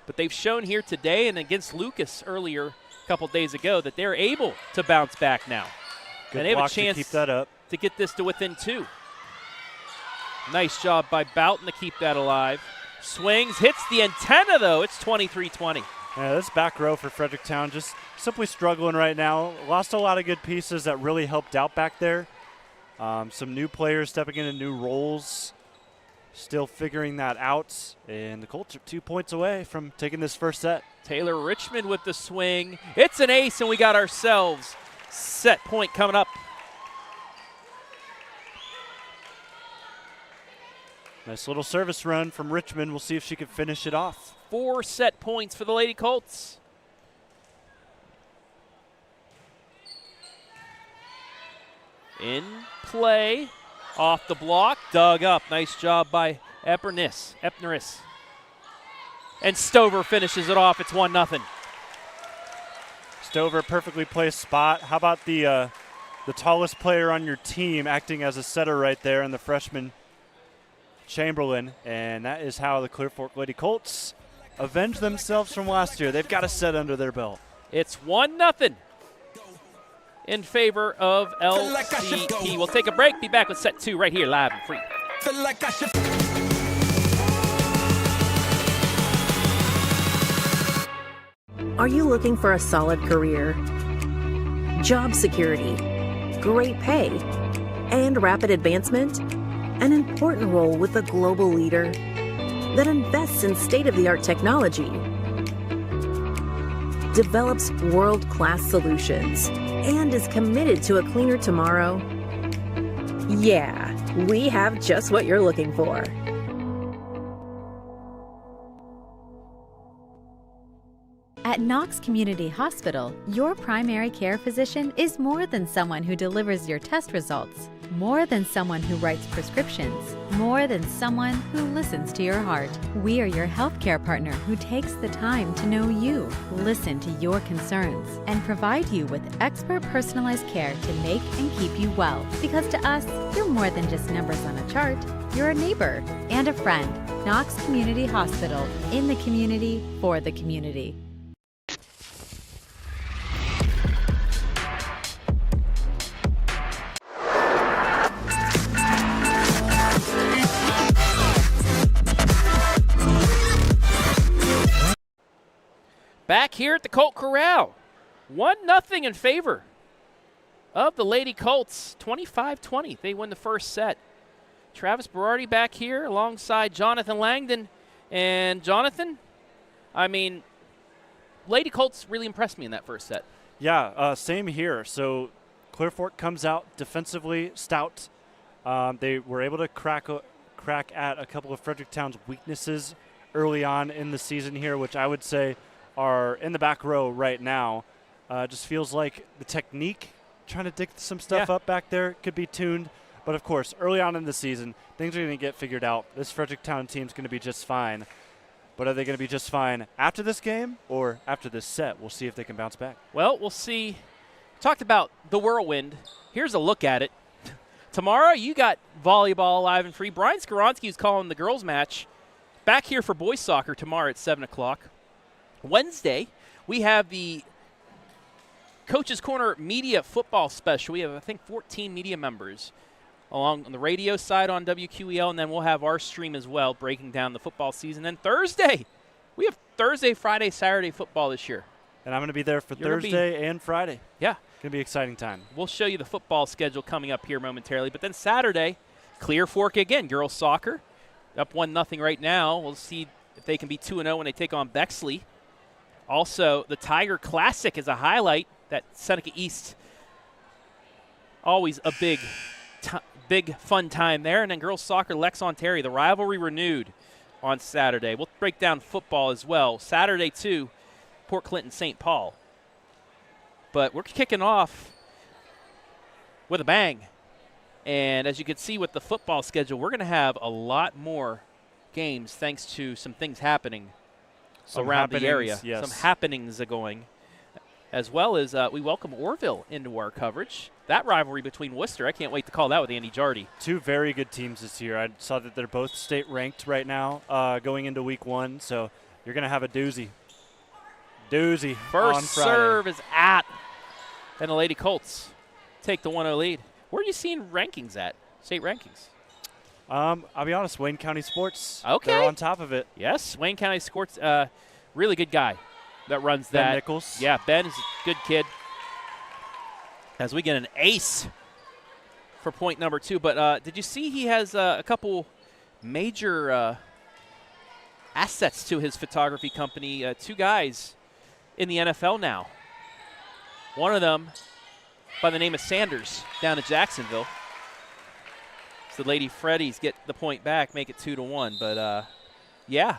But they've shown here today and against Lucas earlier a couple days ago that they're able to bounce back now. Good and they have block a chance to keep that up. to get this to within 2. Nice job by Boughton to keep that alive. Swings, hits the antenna though. It's 23-20. Yeah, this back row for Fredericktown just simply struggling right now. Lost a lot of good pieces that really helped out back there. Some new players stepping into new roles, still figuring that out. And the Colts are 2 points away from taking this first set. Taylor Richmond with the swing. It's an ace, and we got ourselves set point coming up. Nice little service run from Richmond. We'll see if she can finish it off. 4 set points for the Lady Colts. In play, off the block, dug up. Nice job by Epnerus. And Stover finishes it off. It's 1-0. Stover, perfectly placed spot. How about the the tallest player on your team acting as a setter right there, and the freshman Chamberlain. And that is how the Clear Fork Lady Colts avenge themselves from last year. They've got a set under their belt. It's 1-0 in favor of LCP. We'll take a break. Be back with set 2 right here live and free. Are you looking for a solid career, job security, great pay, and rapid advancement? An important role with a global leader that invests in state-of-the-art technology, develops world-class solutions, and is committed to a cleaner tomorrow? Yeah, we have just what you're looking for. At Knox Community Hospital, your primary care physician is more than someone who delivers your test results, more than someone who writes prescriptions, more than someone who listens to your heart. We are your healthcare partner who takes the time to know you, listen to your concerns, and provide you with expert personalized care to make and keep you well. Because to us, you're more than just numbers on a chart. You're a neighbor and a friend. Knox Community Hospital, in the community, for the community. Back here at the Colt Corral, 1-0 in favor of the Lady Colts, 25-20. They win the first set. Travis Berardi back here alongside Jonathan Langdon. And Jonathan, I mean, Lady Colts really impressed me in that first set. Yeah, same here. So Clear Fork comes out defensively stout. They were able to crack at a couple of Fredericktown's weaknesses early on in the season here, which I would say are in the back row right now. Just feels like the technique, trying to dig some stuff up back there, could be tuned. But, of course, early on in the season, things are going to get figured out. This Fredericktown team's going to be just fine. But are they going to be just fine after this game or after this set? We'll see if they can bounce back. Well, we'll see. Talked about the whirlwind. Here's a look at it. Tomorrow, you got volleyball live and free. Brian Skaronski is calling the girls' match back here for boys soccer tomorrow at 7 o'clock. Wednesday, we have the Coach's Corner Media Football Special. We have, I think, 14 media members along on the radio side on WQEL, and then we'll have our stream as well, breaking down the football season. And Thursday, we have Thursday, Friday, Saturday football this year. And I'm going to be there for Thursday and Friday. Yeah. Going to be an exciting time. We'll show you the football schedule coming up here momentarily. But then Saturday, Clear Fork again, girls soccer. Up 1-0 right now. We'll see if they can be 2-0 when they take on Bexley. Also, the Tiger Classic is a highlight. That Seneca East, always a big fun time there. And then girls soccer, Lex Ontario, the rivalry renewed on Saturday. We'll break down football as well. Saturday, too, Port Clinton, St. Paul. But we're kicking off with a bang. And as you can see with the football schedule, we're going to have a lot more games thanks to some things happening around the area. Yes. Some happenings are going. As well as we welcome Orville into our coverage. That rivalry between Worcester, I can't wait to call that with Andy Jardy. Two very good teams this year. I saw that they're both state ranked right now going into week 1, so you're going to have a doozy. Doozy First on Friday. Serve is at, and the Lady Colts take the 1-0 lead. Where are you seeing rankings at, state rankings? I'll be honest, Wayne County Sports, okay. They're on top of it. Yes, Wayne County Sports, really good guy that runs Ben that. Nichols. Yeah, Ben is a good kid. As we get an ace for point number 2. But did you see he has a couple major assets to his photography company? 2 guys in the NFL now. One of them by the name of Sanders down in Jacksonville. So the Lady Freddies get the point back, make it 2-1. But, yeah.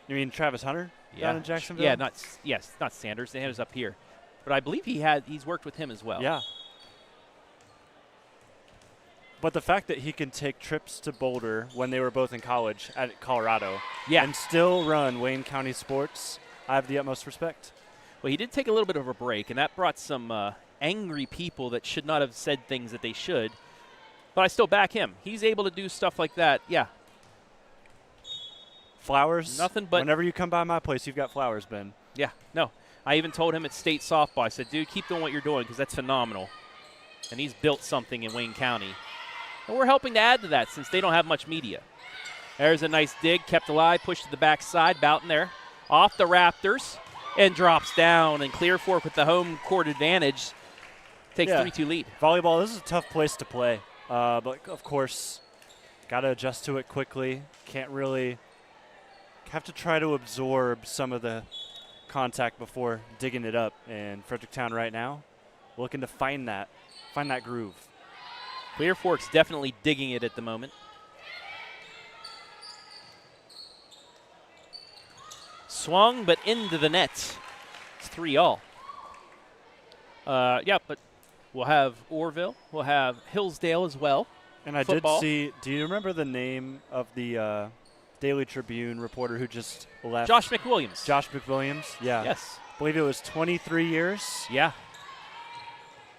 You mean Travis Hunter down in Jacksonville? Yeah, not Sanders. Sanders up here. But I believe he's worked with him as well. Yeah. But the fact that he can take trips to Boulder when they were both in college at Colorado and still run Wayne County Sports, I have the utmost respect. Well, he did take a little bit of a break, and that brought some angry people that should not have said things that they should. But I still back him. He's able to do stuff like that. Yeah. Flowers. Nothing but. Whenever you come by my place, you've got flowers, Ben. Yeah. No. I even told him at state softball, I said, dude, keep doing what you're doing because that's phenomenal. And he's built something in Wayne County. And we're helping to add to that since they don't have much media. There's a nice dig, kept alive, pushed to the backside, Boughton there. Off the Raptors and drops down. And Clear Fork with the home court advantage takes 3-2 lead. Volleyball, this is a tough place to play. But, of course, got to adjust to it quickly. Can't really have to try to absorb some of the contact before digging it up. And Fredericktown right now looking to find that groove. Clear Fork's definitely digging it at the moment. Swung, but into the net. It's 3-all. Yeah, but we'll have Orville. We'll have Hillsdale as well. And I Football. did see, do you remember the name of the Daily Tribune reporter who just left? Josh McWilliams. Josh McWilliams, yeah. Yes. I believe it was 23 years. Yeah.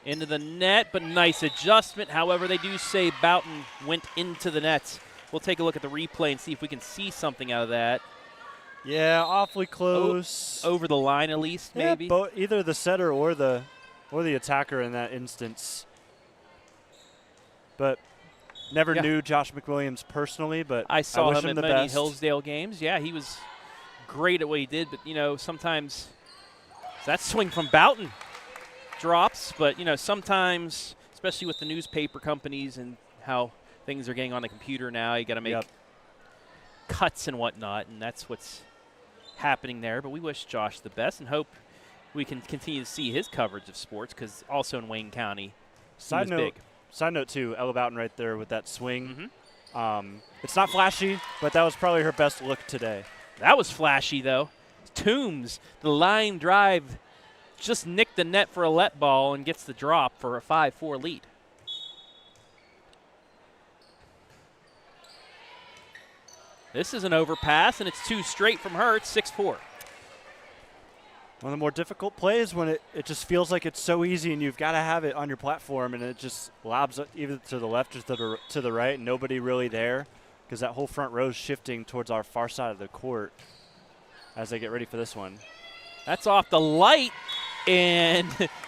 Into the net, but nice adjustment. However, they do say Boughton went into the net. We'll take a look at the replay and see if we can see something out of that. Yeah, awfully close. Over the line at least, maybe. Yeah, either the setter or the attacker in that instance. But never knew Josh McWilliams personally, but I saw wish him at the many best. Hillsdale games. Yeah, he was great at what he did, but, sometimes that swing from Boughton drops, but, sometimes, especially with the newspaper companies and how things are getting on the computer now, you got to make cuts and whatnot, and that's what's happening there. But we wish Josh the best and hope we can continue to see his coverage of sports because also in Wayne County, Side note, too, Ella Boughton right there with that swing. It's not flashy, but that was probably her best look today. That was flashy, though. Toombs, the line drive, just nicked the net for a let ball and gets the drop for a 5-4 lead. This is an overpass, and it's two straight from her. It's 6-4. One of the more difficult plays when it just feels like it's so easy and you've got to have it on your platform and it just lobs either to the left or to the right. Nobody really there because that whole front row is shifting towards our far side of the court as they get ready for this one. That's off the light, and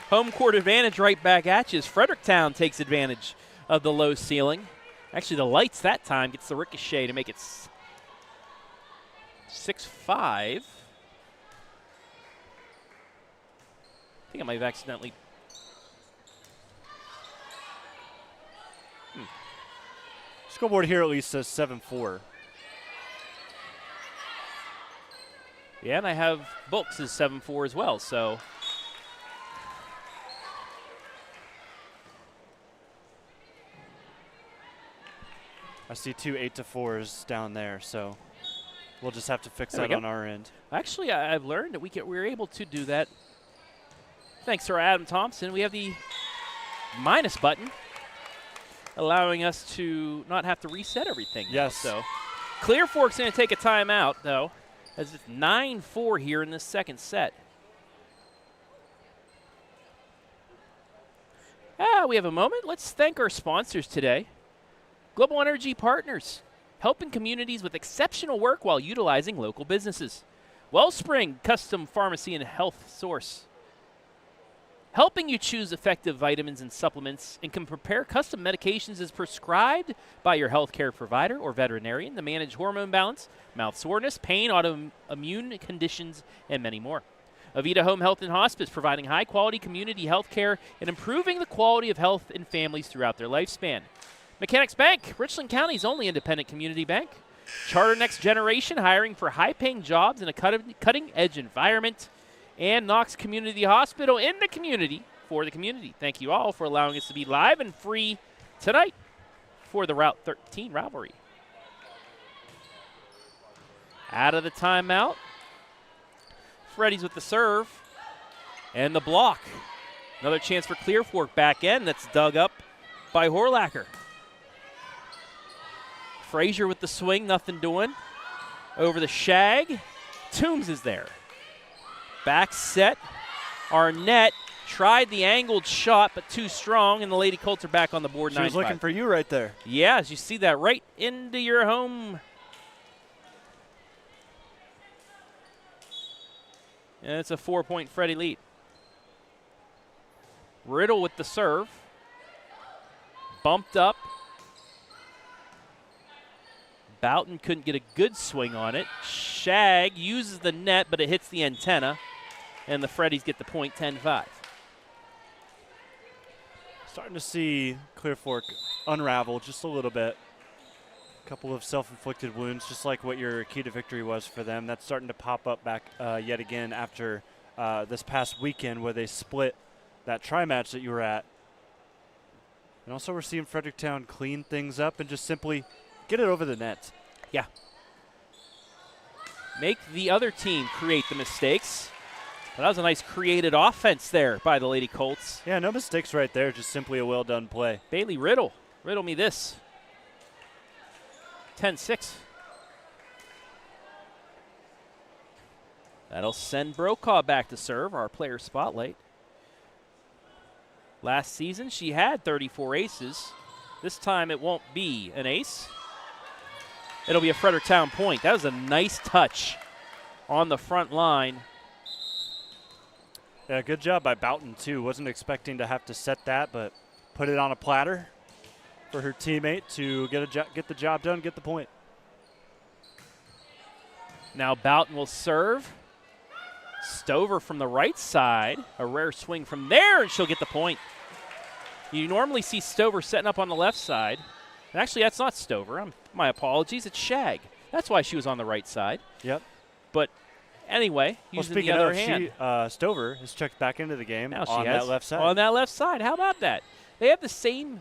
home court advantage right back at you as Fredericktown takes advantage of the low ceiling. Actually, the lights that time gets the ricochet to make it 6-5. I think I might have accidentally. Scoreboard here at least says 7-4. Yeah, and I have books as 7-4 as well, so. I see two 8-4s down there, so we'll just have to fix that on our end. Actually, I've learned that we're able to do that. Thanks to our Adam Thompson, we have the minus button, allowing us to not have to reset everything. Yes. So Clear Fork's going to take a timeout, though, as it's 9-4 here in this second set. We have a moment. Let's thank our sponsors today. Global Energy Partners, helping communities with exceptional work while utilizing local businesses. Wellspring, custom pharmacy and health source, helping you choose effective vitamins and supplements and can prepare custom medications as prescribed by your healthcare provider or veterinarian to manage hormone balance, mouth soreness, pain, autoimmune conditions, and many more. Avita Home Health and Hospice, providing high-quality community health care and improving the quality of health in families throughout their lifespan. Mechanics Bank, Richland County's only independent community bank. Charter Next Generation, hiring for high-paying jobs in a cutting-edge environment. And Knox Community Hospital, in the community, for the community. Thank you all for allowing us to be live and free tonight for the Route 13 rivalry. Out of the timeout. Freddies with the serve. And the block. Another chance for Clear Fork back end. That's dug up by Horlacher. Frazier with the swing, nothing doing. Over the shag. Toombs is there. Back set. Arnett tried the angled shot, but too strong, and the Lady Colts are back on the board. She was looking for you right there. Yeah, as you see that right into your home. And it's a 4-point Freddie lead. Riddle with the serve. Bumped up. Boughton couldn't get a good swing on it. Shag uses the net, but it hits the antenna. And the Freddies get the point, 10-5. Starting to see Clear Fork unravel just a little bit. A couple of self-inflicted wounds, just like what your key to victory was for them. That's starting to pop up back yet again after this past weekend where they split that tri-match that you were at. And also we're seeing Fredericktown clean things up and just simply get it over the net. Yeah. Make the other team create the mistakes. Well, that was a nice created offense there by the Lady Colts. Yeah, no mistakes right there, just simply a well-done play. Bailey Riddle. Riddle me this. 10-6. That'll send Brokaw back to serve, our player spotlight. Last season, she had 34 aces. This time it won't be an ace. It'll be a Fredericktown point. That was a nice touch on the front line. Yeah, good job by Boughton, too. Wasn't expecting to have to set that, but put it on a platter for her teammate to get the job done, get the point. Now Boughton will serve. Stover from the right side. A rare swing from there, and she'll get the point. You normally see Stover setting up on the left side. And actually, that's not Stover. My apologies. It's Shag. That's why she was on the right side. Yep. But anyway, using the other hand. Stover is checked back into the game now on that left side. On that left side. How about that? They have the same,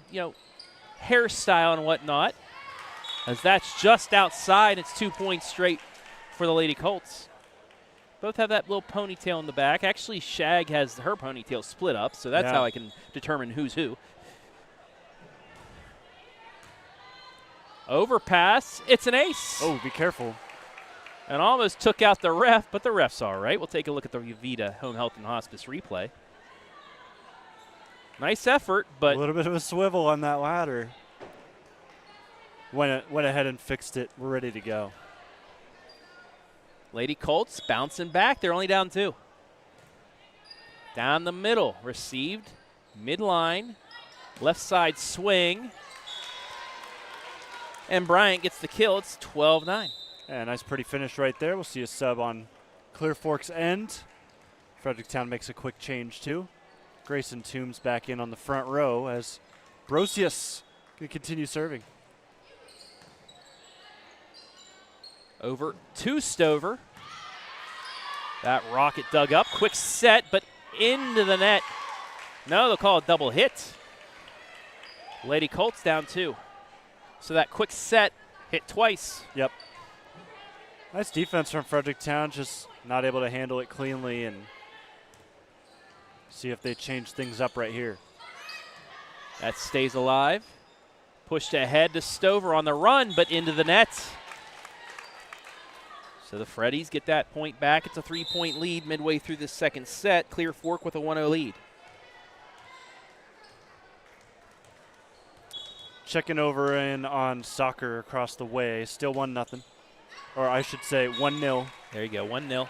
hairstyle and whatnot. As that's just outside. It's 2 points straight for the Lady Colts. Both have that little ponytail in the back. Actually, Shag has her ponytail split up, so that's how I can determine who's who. Overpass. It's an ace. Oh, be careful. And almost took out the ref, but the ref's all right. We'll take a look at the Avita Home Health and Hospice replay. Nice effort, but a little bit of a swivel on that ladder. Went ahead and fixed it. We're ready to go. Lady Colts bouncing back. They're only down 2. Down the middle. Received. Midline. Left side swing. And Bryant gets the kill. It's 12-9. Yeah, nice pretty finish right there. We'll see a sub on Clear Fork's end. Fredericktown makes a quick change too. Grayson Toombs back in on the front row as Brosius can continue serving. Over to Stover. That rocket dug up. Quick set, but into the net. No, they'll call it double hit. Lady Colts down 2. So that quick set hit twice. Yep. Nice defense from Fredericktown, just not able to handle it cleanly and see if they change things up right here. That stays alive. Pushed ahead to Stover on the run, but into the net. So the Freddies get that point back. It's a 3-point lead midway through the second set. Clear Fork with a 1-0 lead. Checking over in on soccer across the way. Still 1-0. Or I should say 1-0. There you go, 1-0.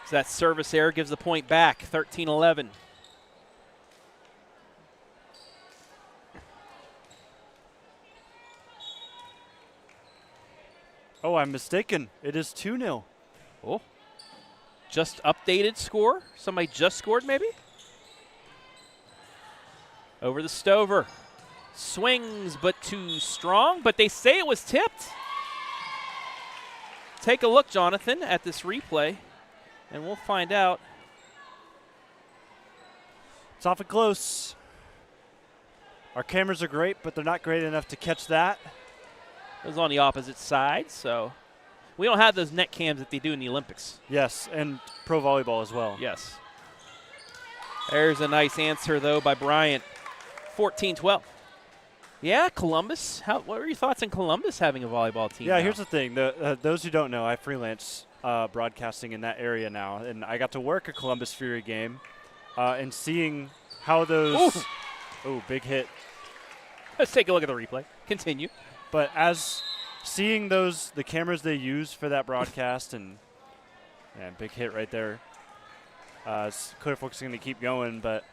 So that service error gives the point back, 13-11. Oh, I'm mistaken. It is 2-0. Oh, just updated score. Somebody just scored maybe? Over the Stover. Swings, but too strong, but they say it was tipped. Take a look, Jonathan, at this replay, and we'll find out. It's awfully close. Our cameras are great, but they're not great enough to catch that. It was on the opposite side, so we don't have those net cams that they do in the Olympics. Yes, and pro volleyball as well. Yes. There's a nice answer, though, by Bryant. 14-12. Yeah, Columbus. What were your thoughts on Columbus having a volleyball team? Yeah, now? here's the thing. Those who don't know, I freelance broadcasting in that area now, and I got to work a Columbus Fury game and seeing how those – oh, big hit. Let's take a look at the replay. Continue. But as seeing the cameras they use for that broadcast and big hit right there. Clear Fork's going to keep going, but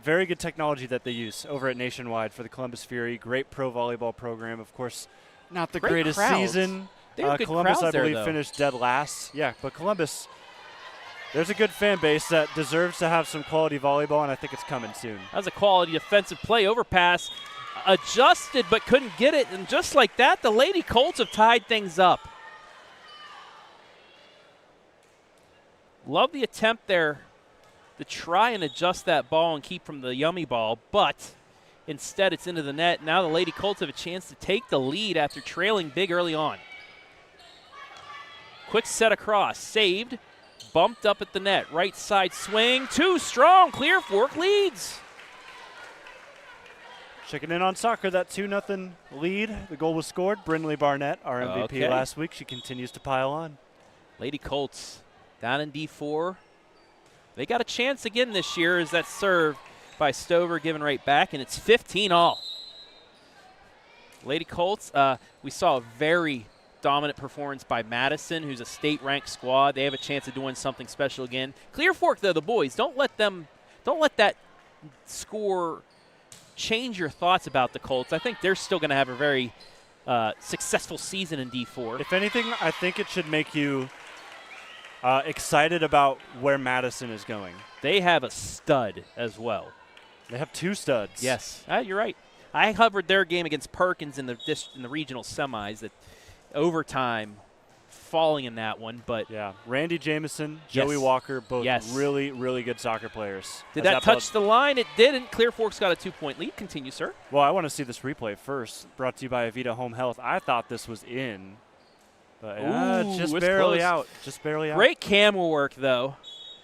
very good technology that they use over at Nationwide for the Columbus Fury. Great pro volleyball program. Of course, not the greatest crowds. Season. They have good Columbus, crowds I believe, there, though. finished dead last. Yeah, but Columbus, there's a good fan base that deserves to have some quality volleyball, and I think it's coming soon. That was a quality defensive play. Overpass adjusted but couldn't get it, and just like that, the Lady Colts have tied things up. Love the attempt there to try and adjust that ball and keep from the yummy ball, but instead it's into the net. Now the Lady Colts have a chance to take the lead after trailing big early on. Quick set across, saved, bumped up at the net. Right side swing, too strong. Clear Fork leads. Checking in on soccer, that 2-0 lead. The goal was scored. Brindley Barnett, our MVP last week. She continues to pile on. Lady Colts down in D4. They got a chance again this year as that serve by Stover given right back, and it's 15-all. Lady Colts, we saw a very dominant performance by Madison, who's a state-ranked squad. They have a chance of doing something special again. Clear Fork, though, the boys, don't let that score change your thoughts about the Colts. I think they're still going to have a very successful season in D4. If anything, I think it should make you excited about where Madison is going. They have a stud as well. They have 2 studs. Yes, you're right. I covered their game against Perkins in the regional semis. That overtime, falling in that one, but yeah, Randy Jameson, Joey Walker, both really, really good soccer players. Did that touch the line? It didn't. Clear Fork's got a 2-point lead. Continue, sir. Well, I want to see this replay first. Brought to you by Avita Home Health. I thought this was in, but just barely out. Just barely out. Great camera work, though,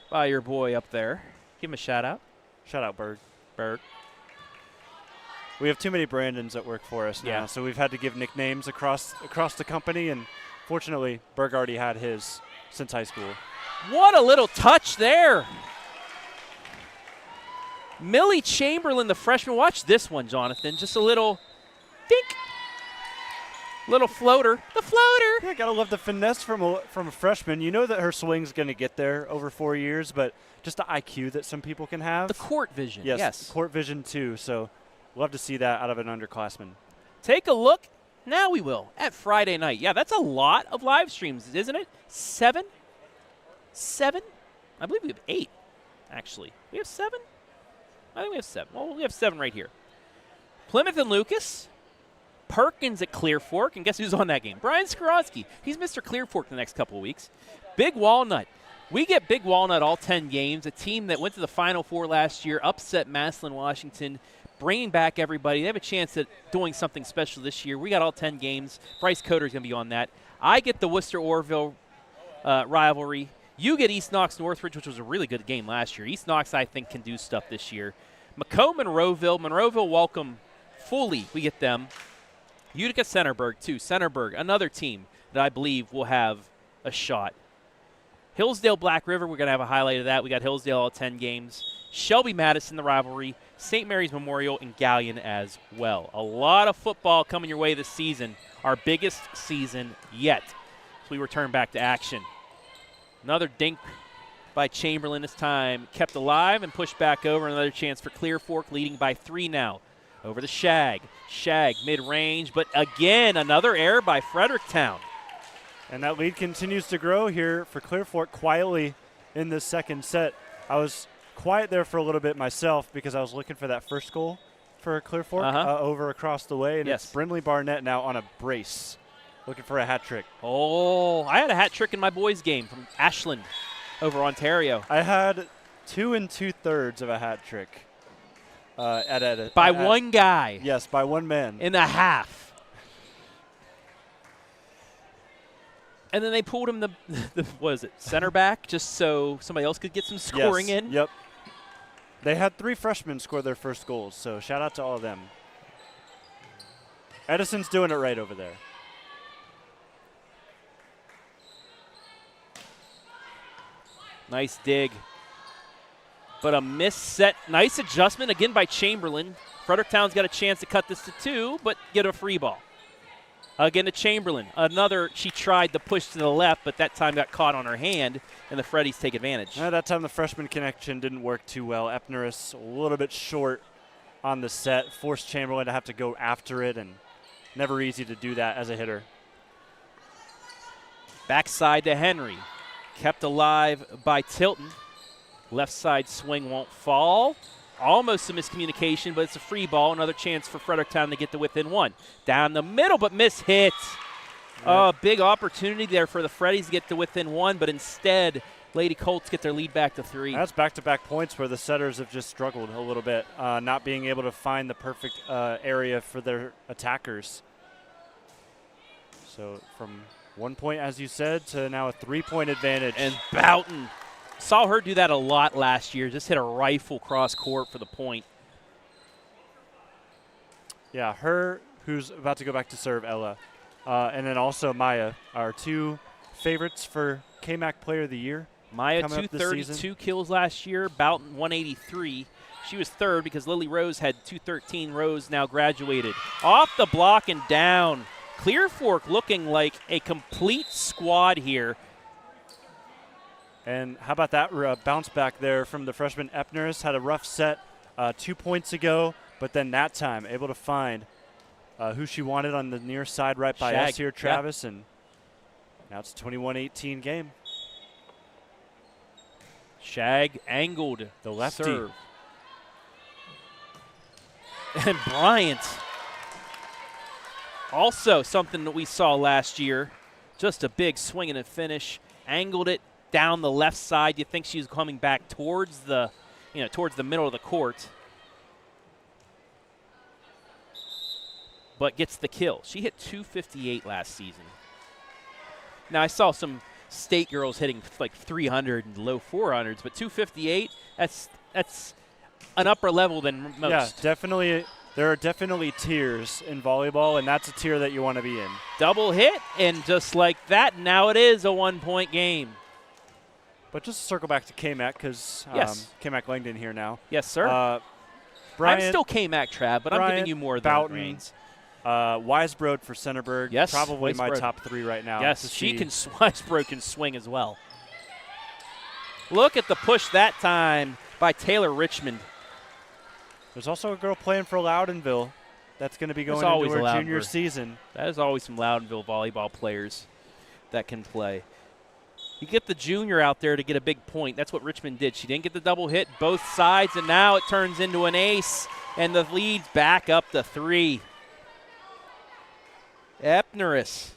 by your boy up there. Give him a shout-out. Shout-out, Berg. Berg. We have too many Brandons that work for us now, so we've had to give nicknames across the company, and fortunately, Berg already had his since high school. What a little touch there. Millie Chamberlain, the freshman. Watch this one, Jonathan. Just a little dink. Little floater. The floater. Yeah, gotta love the finesse from a freshman. You know that her swing's going to get there over 4 years, but just the IQ that some people can have. The court vision. Yes. Court vision, too. So love to see that out of an underclassman. Take a look. Now we will at Friday night. Yeah, that's a lot of live streams, isn't it? 7? I believe we have 8, actually. We have 7? I think we have 7. Well, we have 7 right here. Plymouth and Lucas. Perkins at Clear Fork. And guess who's on that game? Brian Skorowski. He's Mr. Clear Fork the next couple of weeks. Big Walnut. We get Big Walnut all 10 games. A team that went to the Final Four last year, upset Massillon, Washington, bringing back everybody. They have a chance at doing something special this year. We got all 10 games. Bryce Coder's going to be on that. I get the Worcester-Orville rivalry. You get East Knox Northridge, which was a really good game last year. East Knox, I think, can do stuff this year. Macomb, Monroeville. Monroeville welcome fully. We get them. Utica Centerburg, too. Centerburg, another team that I believe will have a shot. Hillsdale Black River, we're going to have a highlight of that. We got Hillsdale all 10 games. Shelby Madison, the rivalry. St. Mary's Memorial and Galleon as well. A lot of football coming your way this season. Our biggest season yet. So we return back to action. Another dink by Chamberlain this time. Kept alive and pushed back over. Another chance for Clear Fork, leading by 3 now. Over the Shag. Shag mid-range, but again, another error by Fredericktown. And that lead continues to grow here for Clear Fork quietly in this second set. I was quiet there for a little bit myself because I was looking for that first goal for Clear Fork over across the way. And it's Brindley Barnett now on a brace, looking for a hat trick. Oh, I had a hat trick in my boys' game from Ashland over Ontario. I had 2 2/3 of a hat trick. By one guy. Yes, by one man. In the half. And then they pulled him center back, just so somebody else could get some scoring in. Yep. They had 3 freshmen score their first goals, so shout out to all of them. Edison's doing it right over there. Nice dig. But a miss set. Nice adjustment again by Chamberlain. Fredericktown's got a chance to cut this to 2, but get a free ball. Again to Chamberlain. Another, she tried to push to the left, but that time got caught on her hand, and the Freddies take advantage. That time the freshman connection didn't work too well. Epneris a little bit short on the set, forced Chamberlain to have to go after it, and never easy to do that as a hitter. Backside to Henry. Kept alive by Tilton. Left side swing won't fall. Almost a miscommunication, but it's a free ball. Another chance for Fredericktown to get to within 1. Down the middle, but miss hit. Big opportunity there for the Freddies to get to within 1, but instead, Lady Colts get their lead back to 3. That's back-to-back points where the setters have just struggled a little bit, not being able to find the perfect area for their attackers. So from 1 point, as you said, to now a 3-point advantage. And Boughton. Saw her do that a lot last year. Just hit a rifle cross court for the point. Yeah, her, who's about to go back to serve, Ella. And then also Mya, our 2 favorites for KMAC Player of the Year. Mya, 232 kills last year. Boughton, 183. She was 3rd because Lily Rose had 213. Rose now graduated. Off the block and down. Clear Fork looking like a complete squad here. And how about that bounce back there from the freshman Epneris? Had a rough set 2 points ago, but then that time able to find who she wanted on the near side right by us here, Travis. Yep. And now it's a 21-18 game. Shag angled the lefty. Serve. And Bryant. Also something that we saw last year. Just a big swing and a finish. Angled it down the left side. You think she's coming back towards the, towards the middle of the court. But gets the kill. She hit 258 last season. Now I saw some state girls hitting like 300 and low 400s, but 258, that's an upper level than most. Yeah, definitely. There are definitely tiers in volleyball, and that's a tier that you want to be in. Double hit, and just like that, now it is a 1-point game. But just to circle back to KMAC, because KMAC Langdon here now. Yes, sir. Bryant, I'm still KMAC, Trav, but I'm giving you more than Boughton, reins. Weisbrod for Centerburg. Yes, probably Weisbrod. My top 3 right now. Yes, Weisbrod can swing as well. Look at the push that time by Taylor Richmond. There's also a girl playing for Loudonville that's going to be going into her junior season. There's always some Loudonville volleyball players that can play. You get the junior out there to get a big point. That's what Richmond did. She didn't get the double hit, both sides, and now it turns into an ace, and the lead's back up to 3. Epneris,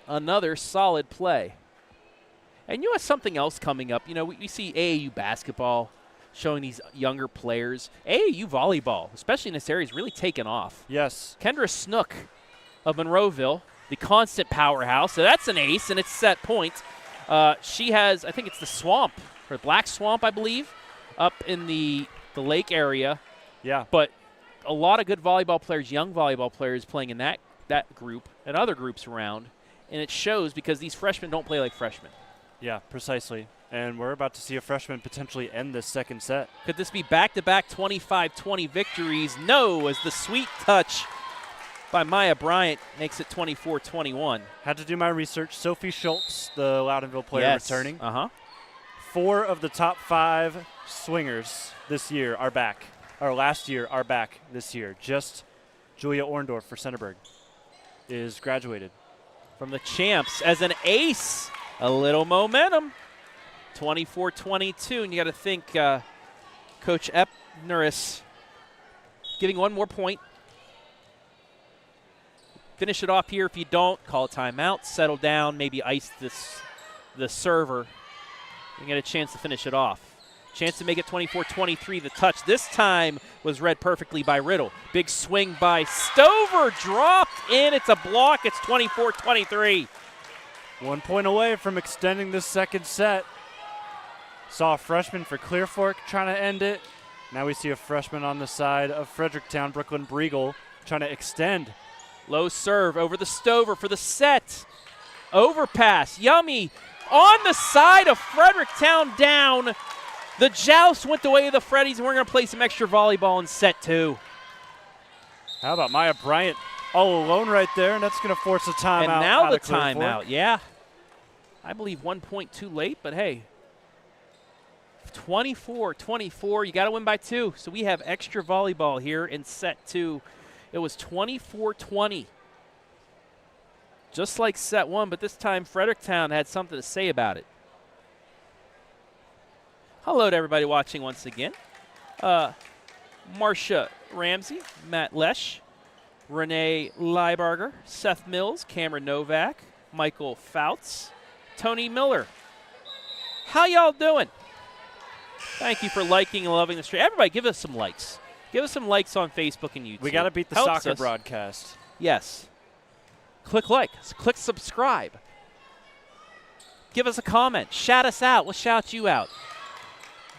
another solid play. And you have something else coming up. We see AAU basketball showing these younger players. AAU volleyball, especially in this area, is really taken off. Yes. Kendra Snook of Monroeville, the constant powerhouse. So that's an ace, and it's set point. She has, I think it's the Swamp, or Black Swamp, I believe, up in the lake area. Yeah. But a lot of good volleyball players, young volleyball players playing in that group and other groups around. And it shows because these freshmen don't play like freshmen. Yeah, precisely. And we're about to see a freshman potentially end this second set. Could this be back-to-back 25-20 victories? No, as the sweet touch by Mya Bryant makes it 24-21. Had to do my research. Sophie Schultz, the Loudonville player, returning. 4 of the top 5 swingers this year are back, or last year are back this year. Just Julia Orndorff for Centerburg is graduated. From the champs as an ace. A little momentum. 24-22, and you got to think Coach Epneris giving one more point. Finish it off here. If you don't, call a timeout, settle down, maybe ice the server. You get a chance to finish it off. Chance to make it 24-23. The touch this time was read perfectly by Riddle. Big swing by Stover, dropped in. It's a block. It's 24-23. 1 point away from extending this second set. Saw a freshman for Clear Fork trying to end it. Now we see a freshman on the side of Fredericktown, Brooklyn Briegel, trying to extend. Low serve over the Stover for the set. Overpass, Yummy on the side of Fredericktown down. The joust went the way of the Freddies, and we're going to play some extra volleyball in set 2. How about Mya Bryant all alone right there, and that's going to force a timeout. And now the timeout, yeah. I believe 1 point too late, but hey. 24-24, you got to win by 2. So we have extra volleyball here in set 2. It was 24-20. Just like set 1, but this time Fredericktown had something to say about it. Hello to everybody watching once again. Marcia Ramsey, Matt Lesh, Renee Leibarger, Seth Mills, Cameron Novak, Michael Fouts, Tony Miller. How y'all doing? Thank you for liking and loving the stream. Everybody, give us some likes. Give us some likes on Facebook and YouTube. We got to beat the Helps soccer us. broadcast. Yes. Click like. Click subscribe. Give us a comment. Shout us out. We'll shout you out.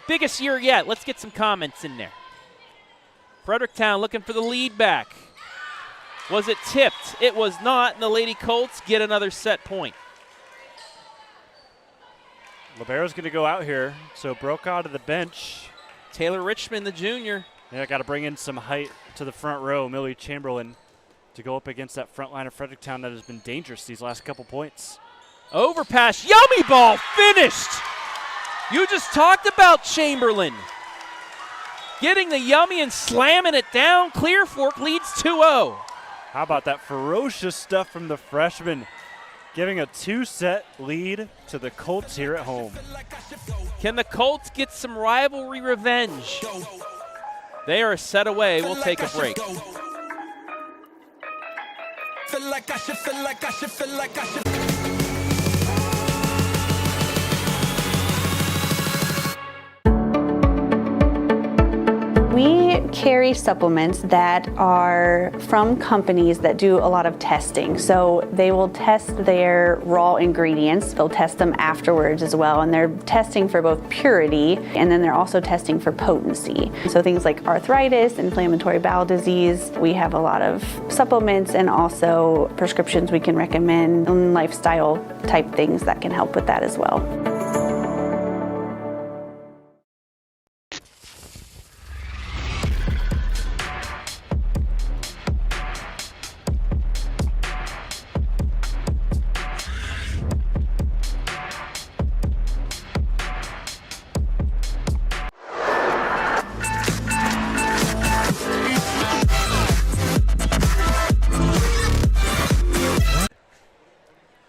Biggest year yet. Let's get some comments in there. Fredericktown looking for the lead back. Was it tipped? It was not, and the Lady Colts get another set point. Libero's going to go out here, so Brokaw to the bench. Taylor Richmond, the junior. Yeah, got to bring in some height to the front row. Millie Chamberlain to go up against that front line of Fredericktown that has been dangerous these last couple points. Overpass. Yummy ball. Finished. You just talked about Chamberlain. Getting the yummy and slamming it down. Clear Fork leads 2-0. How about that ferocious stuff from the freshman, giving a 2-set lead to the Colts here at home. Can the Colts get some rivalry revenge? They are a set away. We'll take a break. We carry supplements that are from companies that do a lot of testing. So they will test their raw ingredients. They'll test them afterwards as well. And they're testing for both purity, and then they're also testing for potency. So things like arthritis, inflammatory bowel disease. We have a lot of supplements and also prescriptions we can recommend, and lifestyle type things that can help with that as well.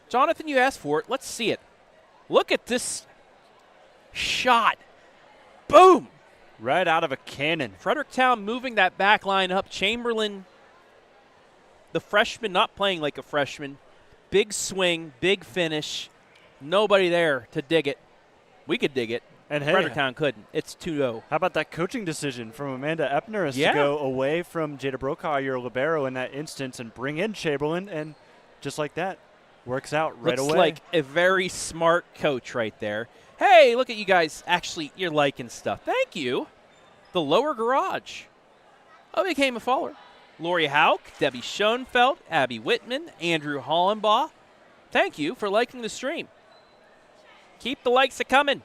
Jonathan, you asked for it. Let's see it. Look at this shot. Boom. Right out of a cannon. Fredericktown moving that back line up. Chamberlain, the freshman, not playing like a freshman. Big swing, big finish. Nobody there to dig it. We could dig it. And hey, Fredericktown couldn't. It's 2-0. How about that coaching decision from Amanda Epner Yeah. to go away from Jada Brokaw, your libero in that instance, and bring in Chamberlain, and just like that, works out right Looks away. like a very smart coach right there. Hey, look at you guys. Actually, you're liking stuff. Thank you. The lower garage. Oh, became a follower. Lori Hauk, Debbie Schoenfeld, Abby Whitman, Andrew Hollenbaugh. Thank you for liking the stream. Keep the likes a-coming.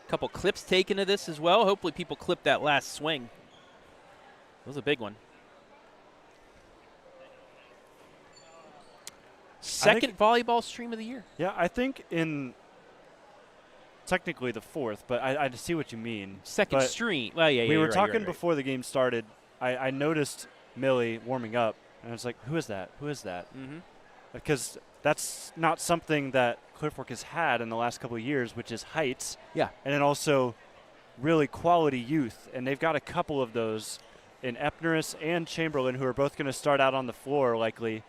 Couple clips taken of this as well. Hopefully people clip that last swing. That was a big one. Second volleyball stream of the year. Yeah, I think in technically the fourth, but I see what you mean. Second But stream. Well, yeah, we were you're talking right. before the game started. I noticed Millie warming up, and I was like, who is that? Who is that? Mm-hmm. Because that's not something that Clear Fork has had in the last couple of years, which is heights. Yeah. And then also really quality youth. And they've got a couple of those in Epneris and Chamberlain, who are both going to start out on the floor likely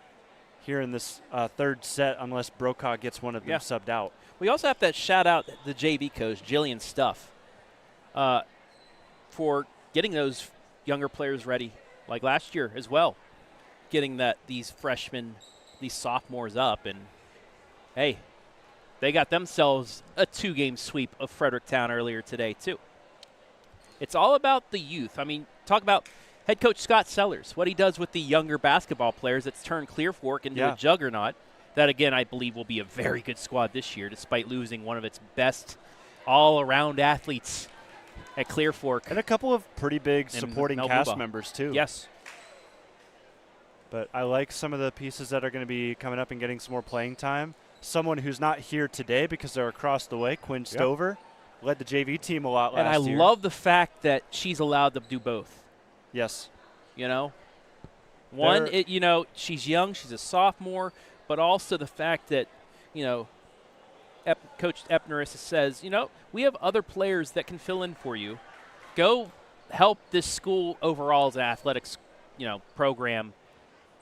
here in this third set, unless Brokaw gets one of them subbed out. We also have to shout out the JV coach, Jillian Stuff, for getting those younger players ready, like last year as well, getting these freshmen, these sophomores up. And, hey, they got themselves a 2-game sweep of Fredericktown earlier today, too. It's all about the youth. I mean, talk about head coach Scott Sellers, what he does with the younger basketball players that's turned Clear Fork into a juggernaut. that, again, I believe will be a very good squad this year, despite losing one of its best all-around athletes at Clear Fork. And a couple of pretty big supporting cast Melbuba. members, too. Yes. But I like some of the pieces that are going to be coming up and getting some more playing time. Someone who's not here today because they're across the way, Quinn Stover, led the JV team a lot last year. And I love the fact that she's allowed to do both. Yes. You know? One, she's young, she's a sophomore, but also the fact that, Coach Epner says, we have other players that can fill in for you. Go help this school overall as an athletics, program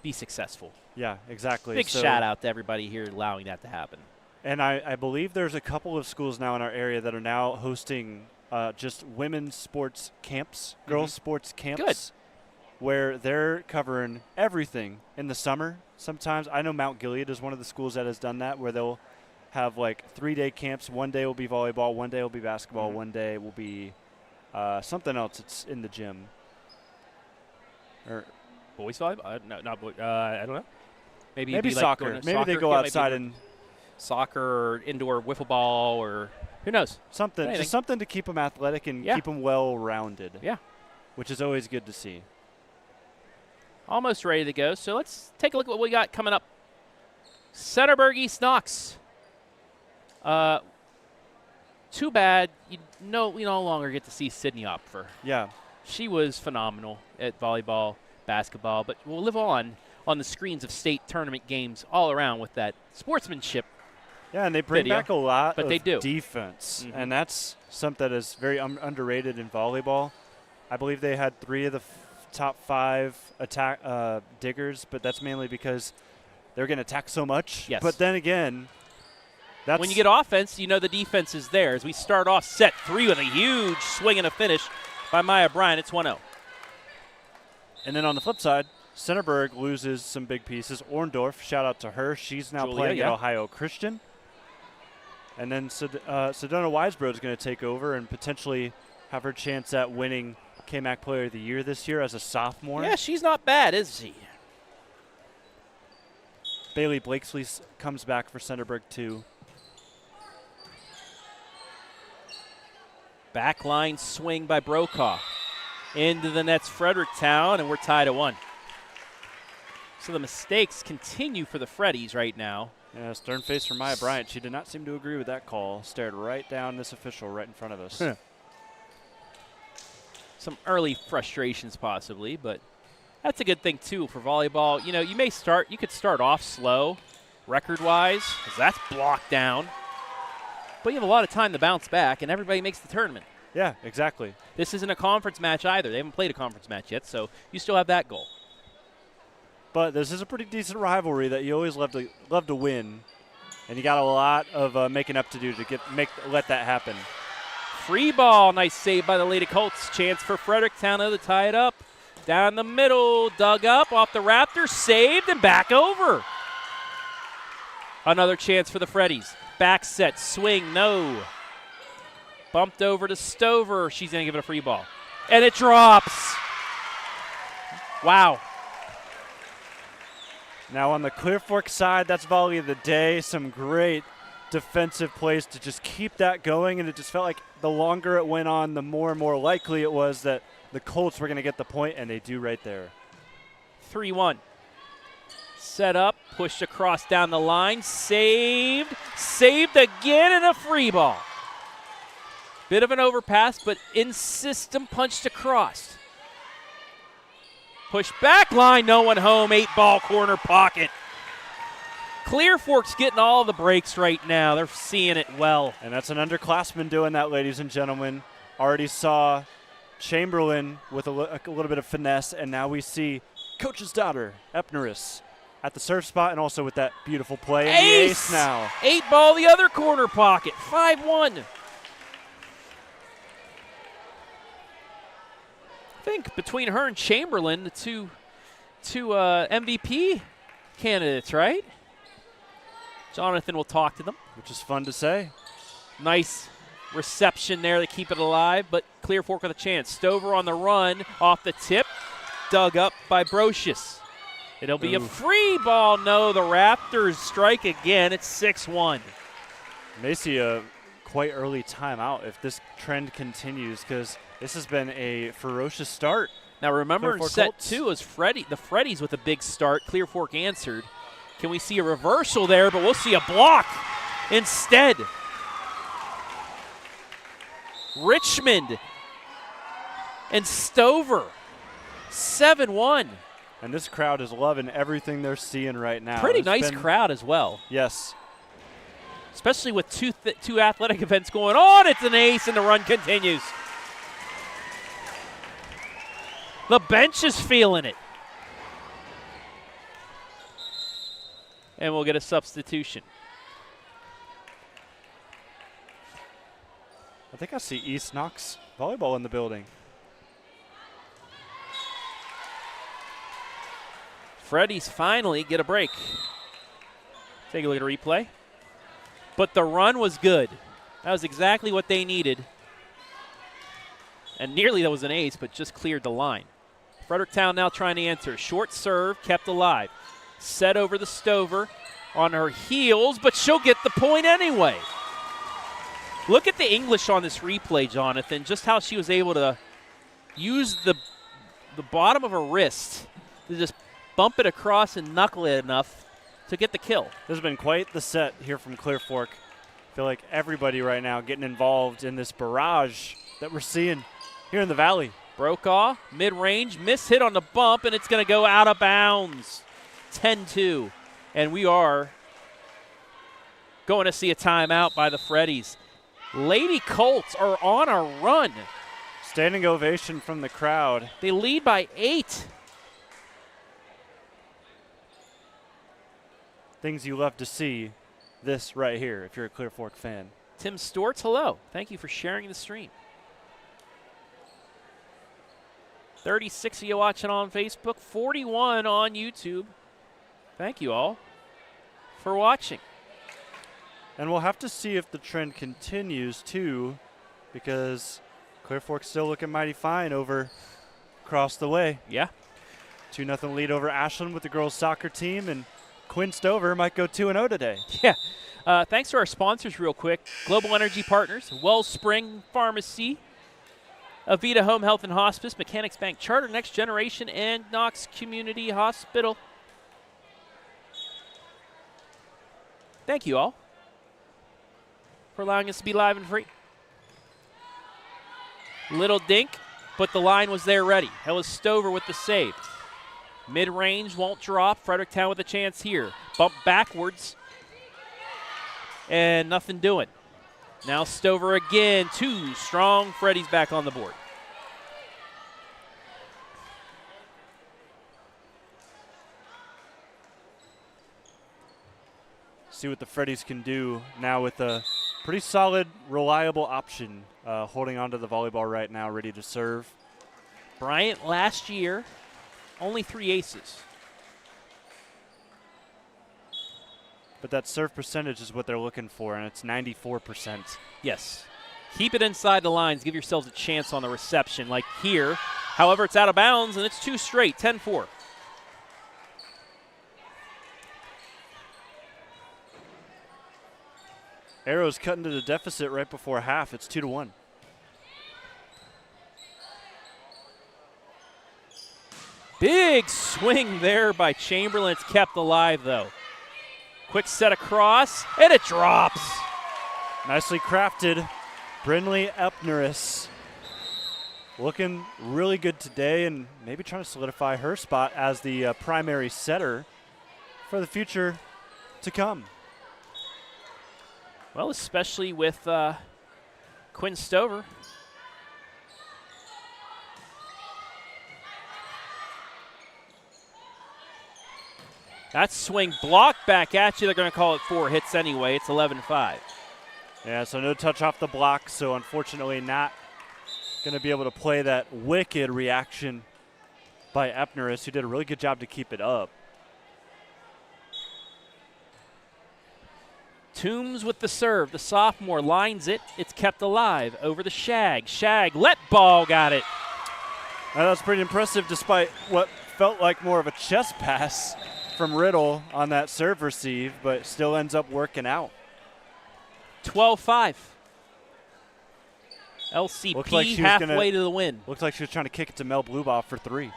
be successful. Yeah, exactly. Big shout out to everybody here allowing that to happen. And I believe there's a couple of schools now in our area that are now hosting just women's sports camps, girls sports camps. Good. Where they're covering everything in the summer. Sometimes I know Mount Gilead is one of the schools that has done that, where they'll have like 3-day camps. One day will be volleyball, one day will be basketball, one day will be something else. It's in the gym. Or boys volleyball? No, not boys. I don't know. Maybe soccer. Maybe they go outside and soccer or indoor wiffle ball or who knows. Something. Just something to keep them athletic and keep them well-rounded. Yeah. Which is always good to see. Almost ready to go. So let's take a look at what we got coming up. Centerburg East Knox. Too bad we no longer get to see Sydney Opfer. Yeah. She was phenomenal at volleyball, basketball, but we'll live on the screens of state tournament games all around with that sportsmanship. Yeah, and they bring back a lot of defense, and that's something that is very underrated in volleyball. I believe they had 3 of the top 5 attack diggers, but that's mainly because they're going to attack so much. Yes. But then again, that's when you get offense, the defense is there. As we start off set 3 with a huge swing and a finish by Mya Bryant, it's 1-0. And then on the flip side, Centerburg loses some big pieces. Orndorff, shout out to her. She's now playing at Ohio Christian. And then Sedona Weisbrod is going to take over and potentially have her chance at winning KMAC Player of the Year this year as a sophomore. Yeah, she's not bad, is she? Bailey Blakesley comes back for Centerburg too. Backline swing by Brokaw. Into the nets, Fredericktown, and we're tied at 1. So the mistakes continue for the Freddies right now. Yeah, stern face from Mya Bryant. She did not seem to agree with that call. Stared right down this official right in front of us. Some early frustrations possibly, but that's a good thing too for volleyball. You could start off slow record-wise, because that's blocked down. But you have a lot of time to bounce back, and everybody makes the tournament. Yeah, exactly. This isn't a conference match either. They haven't played a conference match yet, so you still have that goal. But this is a pretty decent rivalry that you always love to win, and you got a lot of making up to do to let that happen. Free ball, nice save by the Lady Colts. Chance for Fredericktown to tie it up. Down the middle, dug up off the Raptors, saved and back over. Another chance for the Freddies. Back set, swing, no. Bumped over to Stover. She's going to give it a free ball. And it drops. Wow. Now on the Clear Fork side, that's volley of the day. Some great defensive plays to just keep that going, and it just felt like the longer it went on, the more and more likely it was that the Colts were going to get the point, and they do right there. 3-1. Set up, pushed across down the line, saved again, and a free ball. Bit of an overpass, but in system punched across. Push back line, no one home, 8-ball corner pocket. Clear Fork's getting all the breaks right now. They're seeing it well. And that's an underclassman doing that, ladies and gentlemen. Already saw Chamberlain with a little bit of finesse, and now we see Coach's daughter, Epneris, at the serve spot and also with that beautiful play. And the ace now. 8-ball, the other corner pocket, 5-1. I think between her and Chamberlain, the two MVP candidates, right? Jonathan will talk to them. Which is fun to say. Nice reception there to keep it alive, but Clear Fork with a chance. Stover on the run, off the tip, dug up by Brocious. It'll be a free ball. No, the Raptors strike again. It's 6-1. May see a quite early timeout if this trend continues, because this has been a ferocious start. Now remember, Clear in Fork set Colts. 2 is the Freddies with a big start. Clear Fork answered. Can we see a reversal there? But we'll see a block instead. Richmond and Stover, 7-1. And this crowd is loving everything they're seeing right now. Pretty It's nice been- crowd as well. Yes. Especially with two athletic events going on. It's an ace, and the run continues. The bench is feeling it. And we'll get a substitution. I think I see East Knox volleyball in the building. Freddies finally get a break. Take a look at a replay. But the run was good. That was exactly what they needed. And nearly that was an ace, but just cleared the line. Fredericktown now trying to answer. Short serve, kept alive. Set over the Stover on her heels, but she'll get the point anyway. Look at the English on this replay, Jonathan, just how she was able to use the bottom of her wrist to just bump it across and knuckle it enough to get the kill. This has been quite the set here from Clear Fork. I feel like everybody right now getting involved in this barrage that we're seeing here in the Valley. Brokaw, mid-range, miss hit on the bump, and it's going to go out of bounds. 10-2. And we are going to see a timeout by the Freddies. Lady Colts are on a run. Standing ovation from the crowd. They lead by 8. Things you love to see, this right here, if you're a Clear Fork fan. Tim Storts, hello. Thank you for sharing the stream. 36 of you watching on Facebook, 41 on YouTube. Thank you all for watching. And we'll have to see if the trend continues too, because Clear Fork's still looking mighty fine over across the way. Yeah. 2-0 lead over Ashland with the girls soccer team, and Quinn Stover might go 2-0 today. Yeah. Thanks to our sponsors real quick. Global Energy Partners, Wellspring Pharmacy, Avita Home Health and Hospice, Mechanics Bank Charter, Next Generation, and Knox Community Hospital. Thank you all for allowing us to be live and free. Little dink, but the line was there ready. That was Stover with the save. Mid-range won't drop. Fredericktown with a chance here. Bump backwards. And nothing doing. Now Stover again. 2 strong. Freddies back on the board. See what the Freddies can do now with a pretty solid, reliable option holding on to the volleyball right now, ready to serve. Bryant last year, only 3 aces. But that serve percentage is what they're looking for, and it's 94%. Yes. Keep it inside the lines. Give yourselves a chance on the reception like here. However, it's out of bounds, and it's 2 straight, 10-4. Arrows cut into the deficit right before half. It's 2-1. Big swing there by Chamberlain. It's kept alive, though. Quick set across, and it drops. Nicely crafted. Brynlee Epneris looking really good today, and maybe trying to solidify her spot as the primary setter for the future to come. Well, especially with Quinn Stover. That swing blocked back at you. They're going to call it 4 hits anyway. It's 11-5. Yeah, so no touch off the block, so unfortunately not going to be able to play that wicked reaction by Epneris, who did a really good job to keep it up. Toombs with the serve. The sophomore lines it. It's kept alive over the Shag. Shag, let ball, got it. That was pretty impressive despite what felt like more of a chest pass from Riddle on that serve receive, but still ends up working out. 12-5. LCP Looked like halfway to the win. Looked like she was trying to kick it to Mel Blueboff for 3.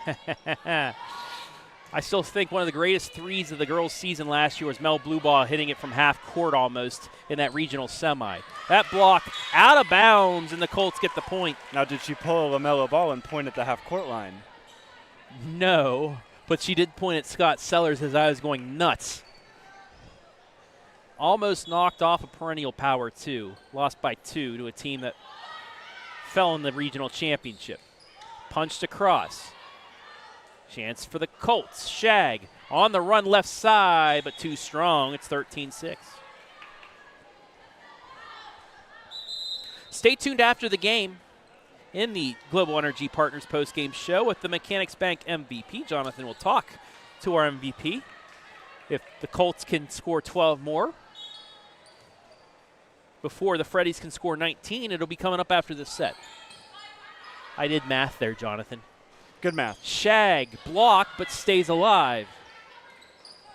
I still think one of the greatest threes of the girls' season last year was Mel Blueboff hitting it from half court almost in that regional semi. That block out of bounds, and the Colts get the point. Now, did she pull a LaMelo ball and point at the half court line? No, but she did point at Scott Sellers as I was going nuts. Almost knocked off a perennial power, too. Lost by 2 to a team that fell in the regional championship. Punched across. Chance for the Colts. Shag on the run left side, but too strong. It's 13-6. Stay tuned after the game in the Global Energy Partners postgame show with the Mechanics Bank MVP. Jonathan will talk to our MVP. If the Colts can score 12 more before the Freddies can score 19, it'll be coming up after this set. I did math there, Jonathan. Good math. Shag, block, but stays alive.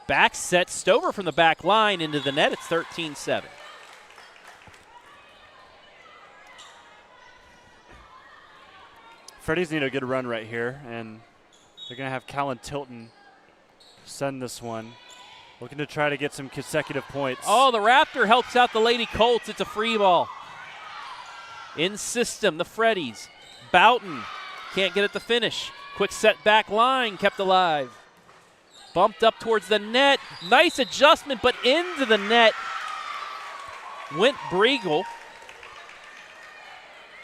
Back set, Stover from the back line into the net. It's 13-7. Freddies need a good run right here, and they're going to have Callan Tilton send this one. Looking to try to get some consecutive points. Oh, the Raptor helps out the Lady Colts. It's a free ball. In system, the Freddies. Boughton can't get it to finish. Quick set back line kept alive. Bumped up towards the net. Nice adjustment, but into the net went Briegel.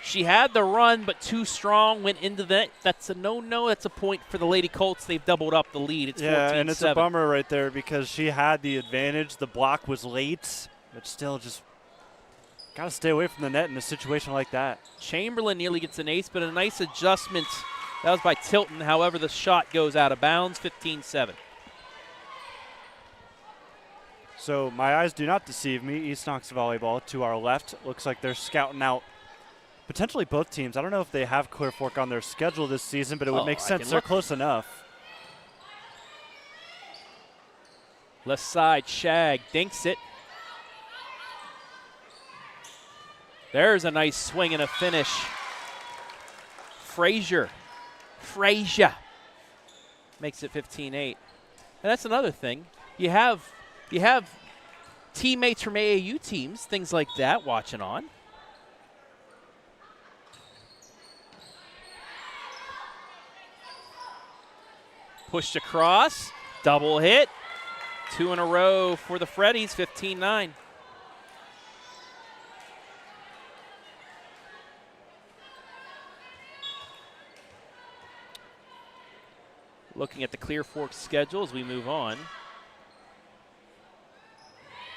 She had the run, but too strong, went into the net. That's a no-no. That's a point for the Lady Colts. They've doubled up the lead. It's 14-7. Yeah, and it's a bummer right there because she had the advantage. The block was late, but still just got to stay away from the net in a situation like that. Chamberlain nearly gets an ace, but a nice adjustment. That was by Tilton. However, the shot goes out of bounds, 15-7. So my eyes do not deceive me. East Knox Volleyball to our left. Looks like they're scouting out potentially both teams. I don't know if they have Clear Fork on their schedule this season, but it would make sense. They're close enough. Left side, Shag dinks it. There's a nice swing and a finish. Frazier makes it 15-8. And that's another thing. You have teammates from AAU teams, things like that, watching on. Pushed across, double hit. 2 in a row for the Freddies, 15-9. Looking at the Clear Fork schedule as we move on.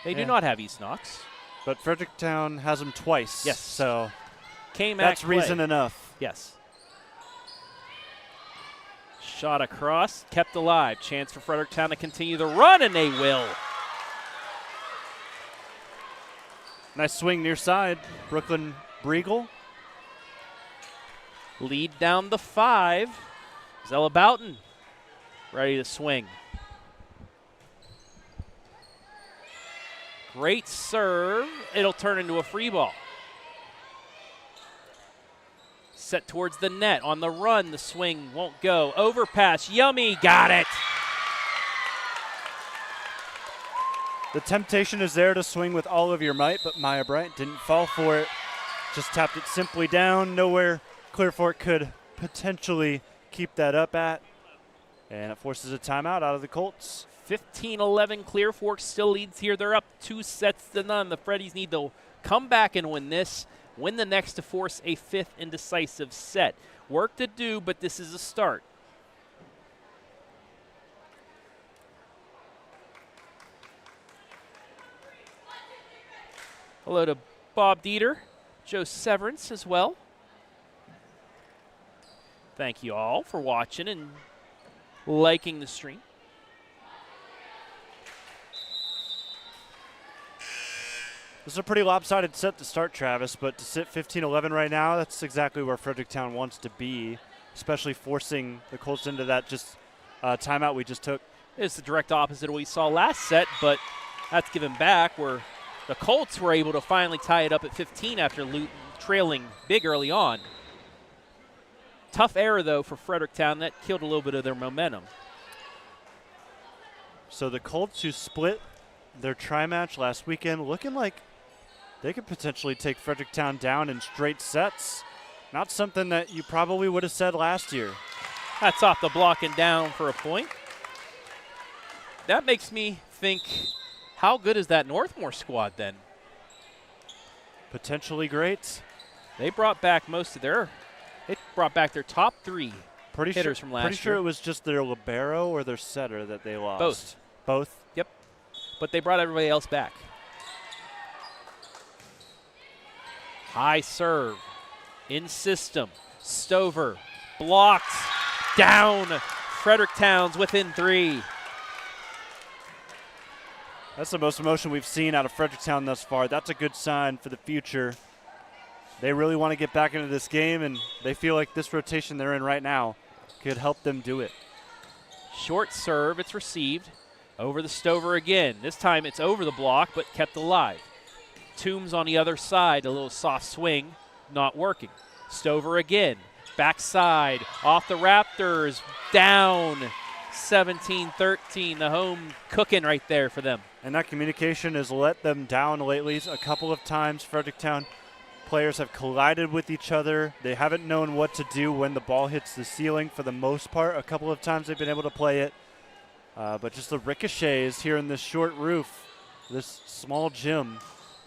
They do not have East Knox. But Fredericktown has them twice. Yes. So That's reason enough. Yes. Shot across, kept alive. Chance for Fredericktown to continue the run, and they will. Nice swing near side. Brooklyn Briegel. Lead down the 5. Zella Boughton ready to swing. Great serve. It'll turn into a free ball. Set towards the net. On the run, the swing won't go. Overpass. Yummy. Got it. The temptation is there to swing with all of your might, but Mya Bryant didn't fall for it. Just tapped it simply down. Nowhere Clear Fork could potentially keep that up at. And it forces a timeout out of the Colts. 15-11. Clear Fork still leads here. They're up 2-0. The Freddies need to come back and win this. Win the next to force a 5th and decisive set. Work to do, but this is a start. Hello to Bob Dieter, Joe Severance as well. Thank you all for watching and liking the stream. This is a pretty lopsided set to start, Travis, but to sit 15-11 right now, that's exactly where Fredericktown wants to be, especially forcing the Colts into that just timeout we just took. It's the direct opposite of what we saw last set, but that's given back where the Colts were able to finally tie it up at 15 after trailing big early on. Tough error, though, for Fredericktown. That killed a little bit of their momentum. So the Colts, who split their tri-match last weekend, looking like they could potentially take Fredericktown down in straight sets. Not something that you probably would have said last year. That's off the block and down for a point. That makes me think, how good is that Northmore squad then? Potentially great. They brought back their top 3 hitters from last year. Pretty sure it was just their libero or their setter that they lost. Both? Yep. But they brought everybody else back. High serve. In system. Stover. Blocked. Down. Fredericktown's within 3. That's the most emotion we've seen out of Fredericktown thus far. That's a good sign for the future. They really want to get back into this game, and they feel like this rotation they're in right now could help them do it. Short serve. It's received. Over the Stover again. This time it's over the block, but kept alive. Toombs on the other side. A little soft swing. Not working. Stover again. Backside. Off the Raptors. Down. 17-13. The home cooking right there for them. And that communication has let them down lately. A couple of times Fredericktown players have collided with each other. They haven't known what to do when the ball hits the ceiling for the most part. A couple of times they've been able to play it. But just the ricochets here in this short roof, this small gym.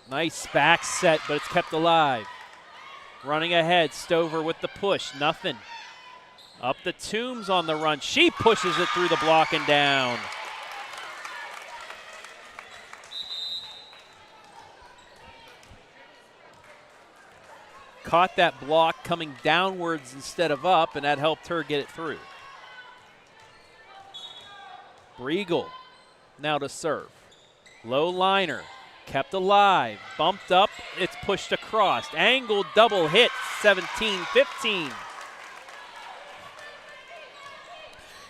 Nice back set, but it's kept alive. Running ahead, Stover with the push, nothing. Up the Toombs on the run. She pushes it through the block and down. Caught that block coming downwards instead of up, and that helped her get it through. Briegel now to serve. Low liner, kept alive, bumped up, it's pushed across. Angled double hit, 17-15.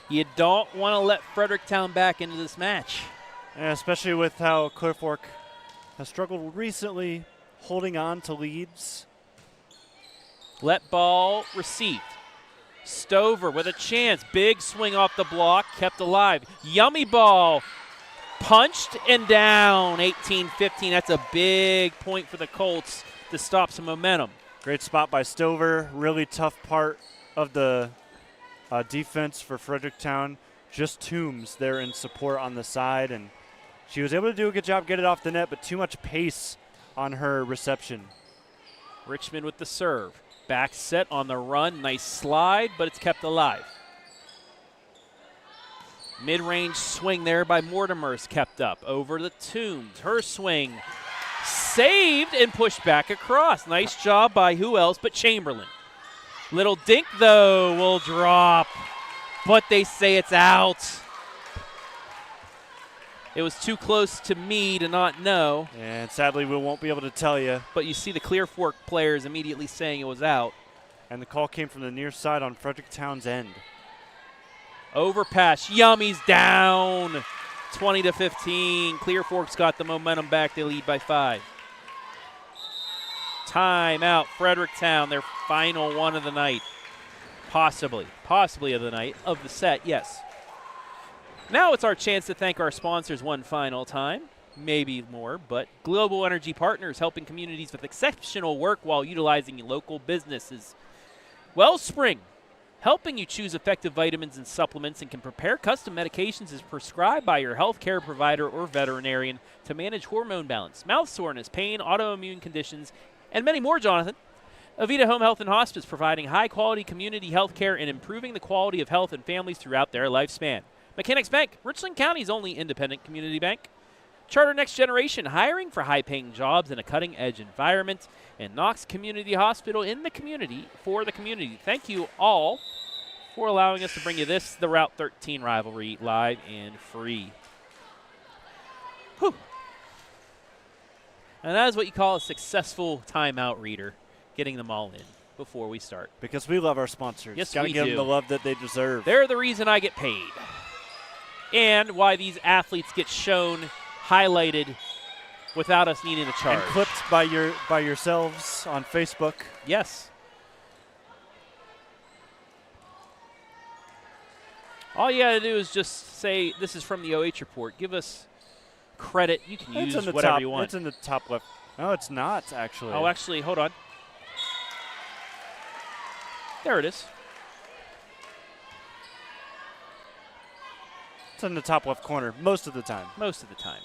You don't want to let Fredericktown back into this match. Yeah, especially with how Clear Fork has struggled recently holding on to leads. Let ball received. Stover with a chance. Big swing off the block, kept alive. Yummy ball. Punched and down. 18-15. That's a big point for the Colts to stop some momentum. Great spot by Stover. Really tough part of the defense for Fredericktown. Just Toombs there in support on the side, and she was able to do a good job get it off the net, but too much pace on her reception. Richmond with the serve. Back set on the run. Nice slide, but it's kept alive. Mid-range swing there by Mortimer's kept up. Over the Toombs. Her swing saved and pushed back across. Nice job by who else but Chamberlain. Little dink, though, will drop, but they say it's out. It was too close to me to not know. And sadly, we won't be able to tell you. But you see the Clear Fork players immediately saying it was out. And the call came from the near side on Fredericktown's end. Overpass. Yummy's down. 20-15. Clear Fork's got the momentum back. They lead by 5. Timeout. Fredericktown, their final one of the night. Possibly of the night, of the set, yes. Now it's our chance to thank our sponsors one final time, maybe more, but Global Energy Partners, helping communities with exceptional work while utilizing local businesses. Wellspring, helping you choose effective vitamins and supplements and can prepare custom medications as prescribed by your healthcare provider or veterinarian to manage hormone balance, mouth soreness, pain, autoimmune conditions, and many more, Jonathan. Avita Home Health and Hospice, providing high-quality community health care and improving the quality of health and families throughout their lifespan. Mechanics Bank, Richland County's only independent community bank. Charter Next Generation, hiring for high-paying jobs in a cutting-edge environment. And Knox Community Hospital, in the community, for the community. Thank you all for allowing us to bring you this, the Route 13 rivalry, live and free. Whew. And that is what you call a successful timeout reader, getting them all in before we start. Because we love our sponsors. Yes, Gotta we give do. them the love that they deserve. They're the reason I get paid. and why these athletes get shown, highlighted, without us needing to charge. And clipped by yourselves on Facebook. Yes. All you got to do is just say, this is from the OH report. Give us credit. You can use whatever you want. It's in the top left. No, it's not, actually. Oh, actually, hold on. There it is. It's in the top left corner most of the time. Most of the time.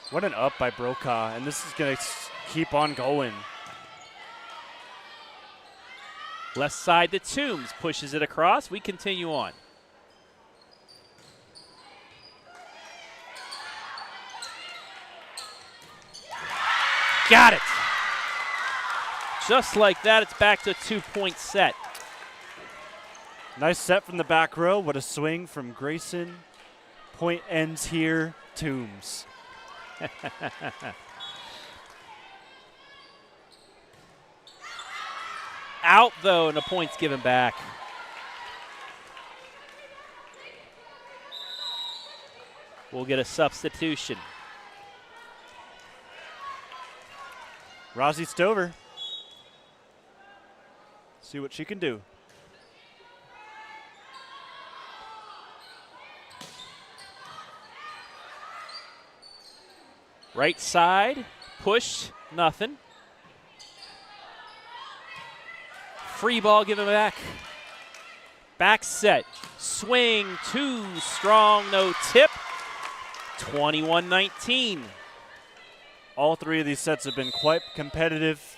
What an up by Brokaw, and this is going to keep on going. Left side to Toombs, pushes it across. We continue on. Got it. Just like that, it's back to a 2-point set. Nice set from the back row. What a swing from Grayson. Point ends here, Toombs. Out, though, and the point's given back. We'll get a substitution. Rosie Stover. See what she can do. Right side, push, nothing. Free ball given back. Back set, swing, too strong, no tip. 21-19. All three of these sets have been quite competitive.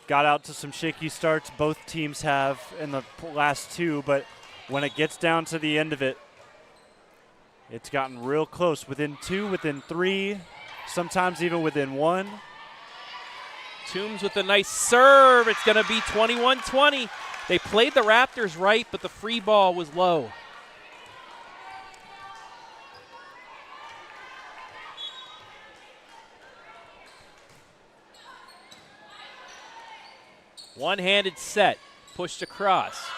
Got out to some shaky starts. Both teams have in the last two, but when it gets down to the end of it, it's gotten real close. Within two, within three, sometimes even within one. Toombs with a nice serve. It's going to be 21-20. They played the Raptors right, but the free ball was low. One-handed set, pushed across.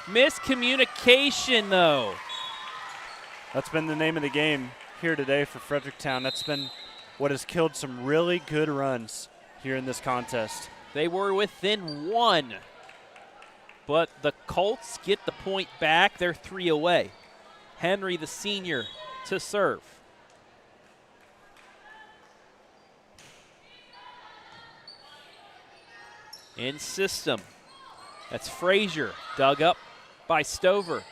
Miscommunication, though. That's been the name of the game here today for Fredericktown. That's been what has killed some really good runs here in this contest. They were within one, but the Colts get the point back. They're 3 away. Henry, the senior, to serve. In system. That's Frazier, dug up by Stover.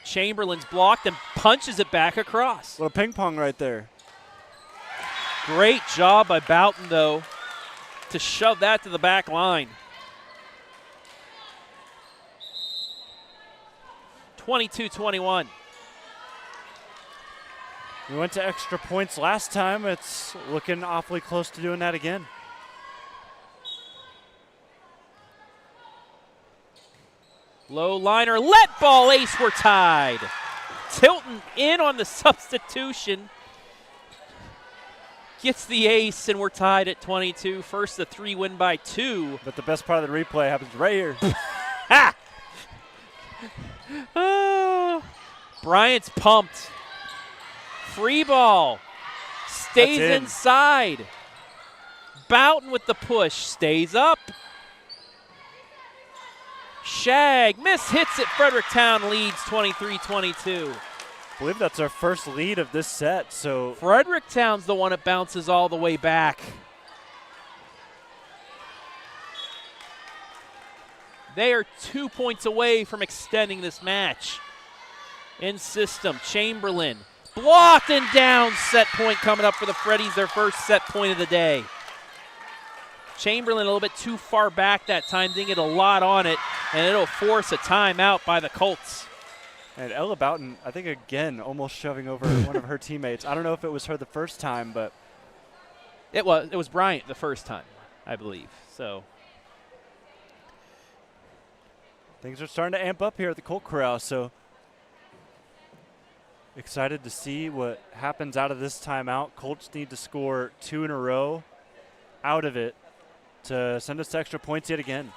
Chamberlain's blocked and punches it back across. Little ping pong right there. Great job by Boughton, though, to shove that to the back line. 22-21. We went to extra points last time. It's looking awfully close to doing that again. Low liner, let ball, ace, we're tied. Tilton in on the substitution. Gets the ace, and we're tied at 22. First, the 3 win by 2. But the best part of the replay happens right here. Ha! Bryant's pumped. Free ball. Stays inside. Boughton with the push. Stays up. Shag, miss hits it. Fredericktown leads 23-22. I believe that's our first lead of this set. So Fredericktown's the one that bounces all the way back. They are 2 points away from extending this match. In system, Chamberlain blocked and down. Set point coming up for the Freddies, their first set point of the day. Chamberlain a little bit too far back that time, didn't get a lot on it, and it'll force a timeout by the Colts. And Ella Boughton, I think again, almost shoving over one of her teammates. I don't know if it was her the first time, but it was Bryant the first time, I believe. So things are starting to amp up here at the Colt Corral. So Excited to see what happens out of this timeout. Colts need to score 2 in a row out of it to send us to extra points yet again.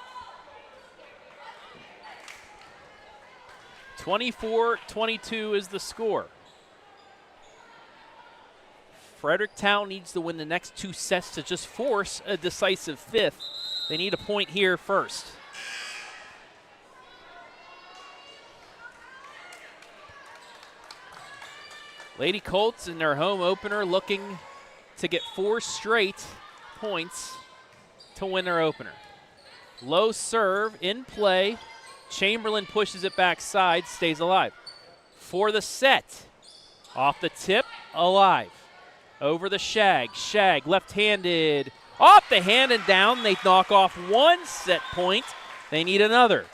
24-22 is the score. Fredericktown needs to win the next 2 sets to just force a decisive 5th. They need a point here first. Lady Colts in their home opener looking to get 4 straight points to win their opener. Low serve in play. Chamberlain pushes it backside, stays alive. For the set. Off the tip, alive. Over the Shag. Shag left-handed. Off the hand and down. They knock off 1 set point. They need another.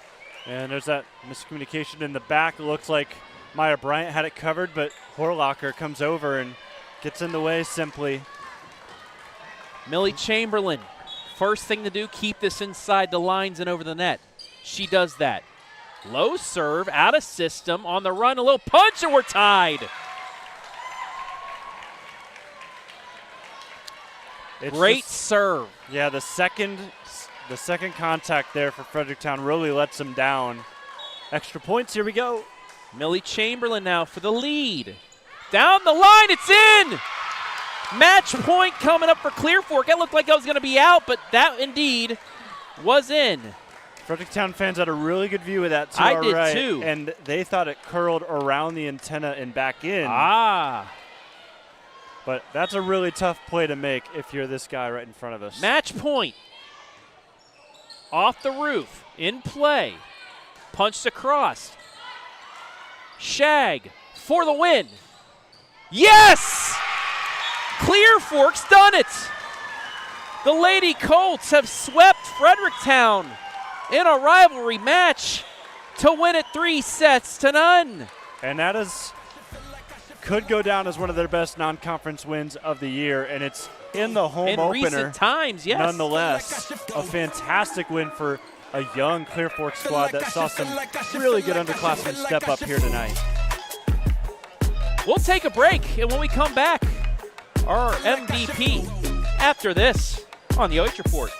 And there's that miscommunication in the back. It looks like Mya Bryant had it covered, but Horlocker comes over and gets in the way simply. Millie Chamberlain, first thing to do, keep this inside the lines and over the net. She does that. Low serve, out of system, on the run, a little punch, and we're tied. Great serve. Yeah, the second contact there for Fredericktown really lets them down. Extra points, here we go. Millie Chamberlain now for the lead. Down the line, it's in! Match point coming up for Clear Fork. It looked like I was going to be out, but that indeed was in. Fredericktown fans had a really good view of that too. I did too. And they thought it curled around the antenna and back in. But that's a really tough play to make if you're this guy right in front of us. Match point. Off the roof, in play. Punched across. Shag for the win. Yes! Clear Fork's done it. The Lady Colts have swept Fredericktown in a rivalry match to win it 3-0. And that could go down as one of their best non-conference wins of the year, and it's in the home opener. In recent times, yes. Nonetheless, a fantastic win for a young Clear Fork squad that saw some really good underclassmen step up here tonight. We'll take a break, and when we come back, our MVP after this on the OH Report.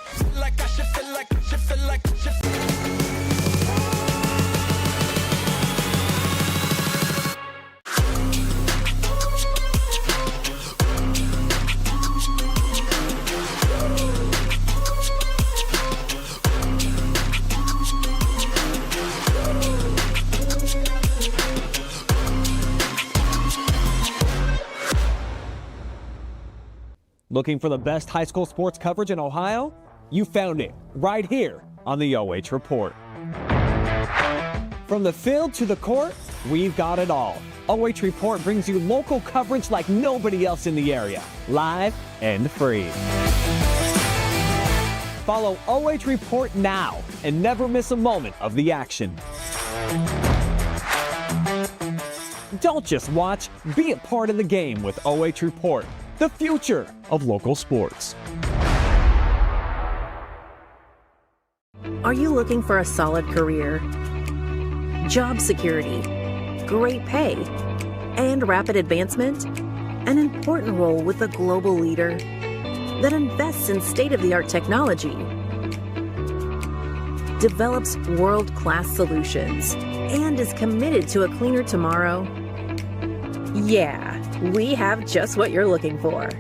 Looking for the best high school sports coverage in Ohio? You found it right here on the OH Report. From the field to the court, we've got it all. OH Report brings you local coverage like nobody else in the area, live and free. Follow OH Report now and never miss a moment of the action. Don't just watch, be a part of the game with OH Report, the future of local sports. Are you looking for a solid career, job security, great pay, and rapid advancement? An important role with a global leader that invests in state-of-the-art technology, develops world-class solutions, and is committed to a cleaner tomorrow? Yeah, we have just what you're looking for.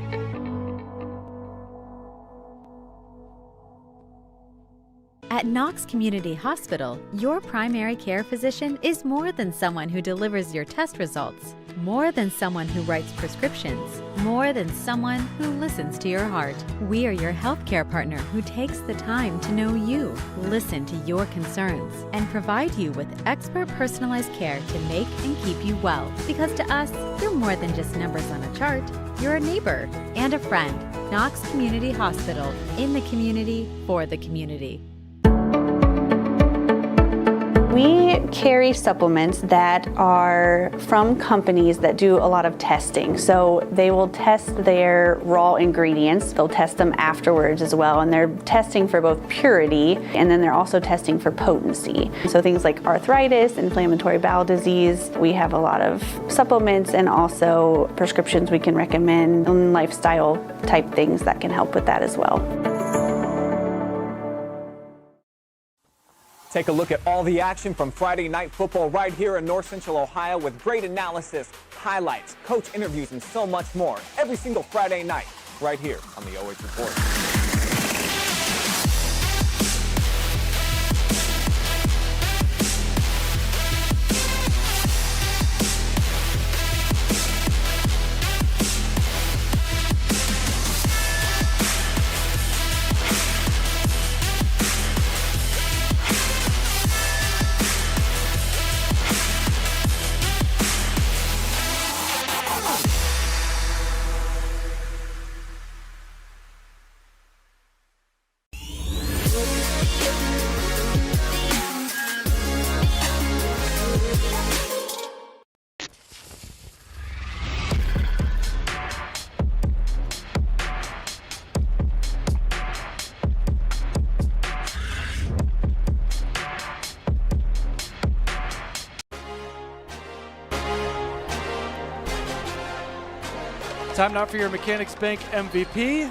At Knox Community Hospital, your primary care physician is more than someone who delivers your test results, more than someone who writes prescriptions, more than someone who listens to your heart. We are your healthcare partner who takes the time to know you, listen to your concerns, and provide you with expert personalized care to make and keep you well. Because to us, you're more than just numbers on a chart. You're a neighbor and a friend. Knox Community Hospital, in the community, for the community. We carry supplements that are from companies that do a lot of testing. So they will test their raw ingredients. They'll test them afterwards as well. And they're testing for both purity, and then they're also testing for potency. So things like arthritis, inflammatory bowel disease. We have a lot of supplements and also prescriptions we can recommend, and lifestyle type things that can help with that as well. Take a look at all the action from Friday night football right here in North Central Ohio with great analysis, highlights, coach interviews, and so much more every single Friday night right here on the OH Report. Time now for your Mechanics Bank MVP.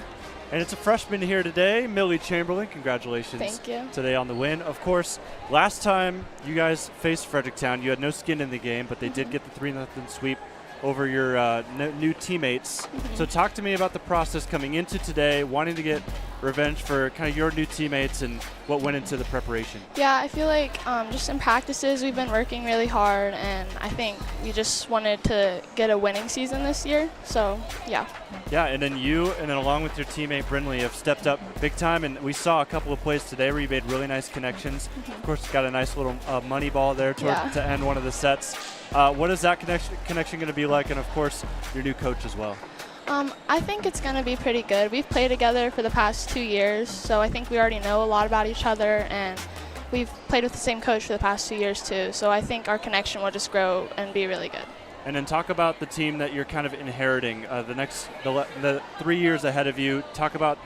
And it's a freshman here today, Millie Chamberlain. Congratulations. Thank you. Today on the win. Of course, last time you guys faced Fredericktown, you had no skin in the game, but they did get the 3-0 sweep over your new teammates. So talk to me about the process coming into today, wanting to get revenge for kind of your new teammates and what went into the preparation. Yeah, I feel like just in practices we've been working really hard, and I think we just wanted to get a winning season this year. So, yeah. Yeah, and then you, and then along with your teammate Brinley, have stepped up big time, and we saw a couple of plays today where you made really nice connections. Of course, got a nice little money ball there to end one of the sets. What is that connection going to be like, and of course, your new coach as well? I think it's going to be pretty good. We've played together for the past 2 years, so I think we already know a lot about each other, and we've played with the same coach for the past 2 years too, so I think our connection will just grow and be really good. And then talk about the team that you're kind of inheriting, the 3 years ahead of you. Talk about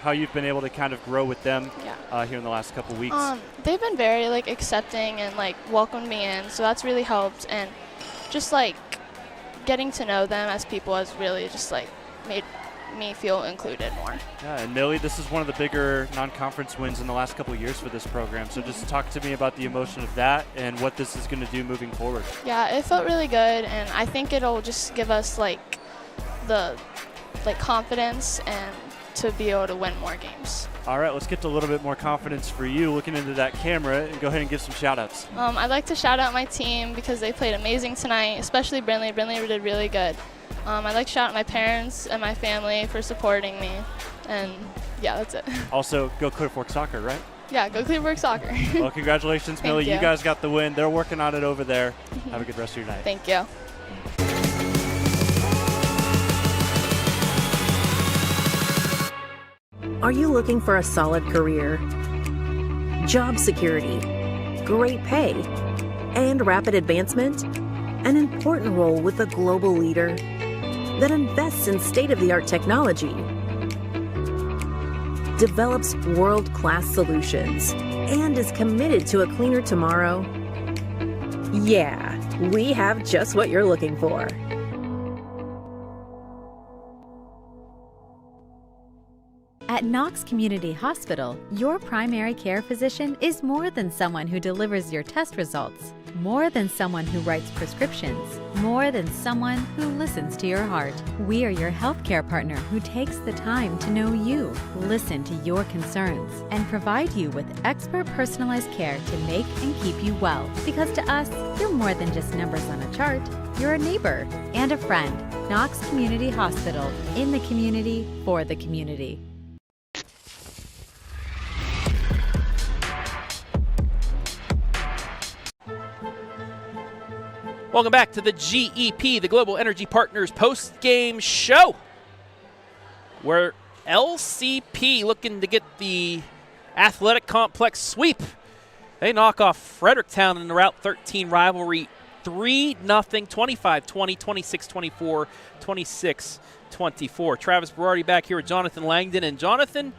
how you've been able to kind of grow with them here in the last couple weeks. They've been very accepting and welcomed me in, so that's really helped, and just getting to know them as people has really just made me feel included more. Yeah, and Millie, this is one of the bigger non-conference wins in the last couple of years for this program. So just talk to me about the emotion of that and what this is going to do moving forward. Yeah, it felt really good, and I think it'll just give us the confidence and to be able to win more games. All right, let's get to a little bit more confidence for you looking into that camera, and go ahead and give some shout-outs. I'd like to shout out my team because they played amazing tonight, especially Brinley. Brinley did really good. I'd like to shout out my parents and my family for supporting me, and yeah, that's it. Also, go Clear Fork Soccer, right? Yeah, go Clear Fork Soccer. Well, congratulations, Millie. You guys got the win. They're working on it over there. Have a good rest of your night. Thank you. Are you looking for a solid career, job security, great pay, and rapid advancement? An important role with a global leader that invests in state-of-the-art technology, develops world-class solutions, and is committed to a cleaner tomorrow? Yeah, we have just what you're looking for. At Knox Community Hospital, your primary care physician is more than someone who delivers your test results, more than someone who writes prescriptions, more than someone who listens to your heart. We are your healthcare partner who takes the time to know you, listen to your concerns, and provide you with expert personalized care to make and keep you well. Because to us, you're more than just numbers on a chart. You're a neighbor and a friend. Knox Community Hospital, in the community, for the community. Welcome back to the GEP, the Global Energy Partners post-game show, where LCP looking to get the athletic complex sweep They knock off Fredericktown in the Route 13 rivalry 3-0, 25-20, 26-24, 26-24. Travis Berardi back here with Jonathan Langdon. And Jonathan,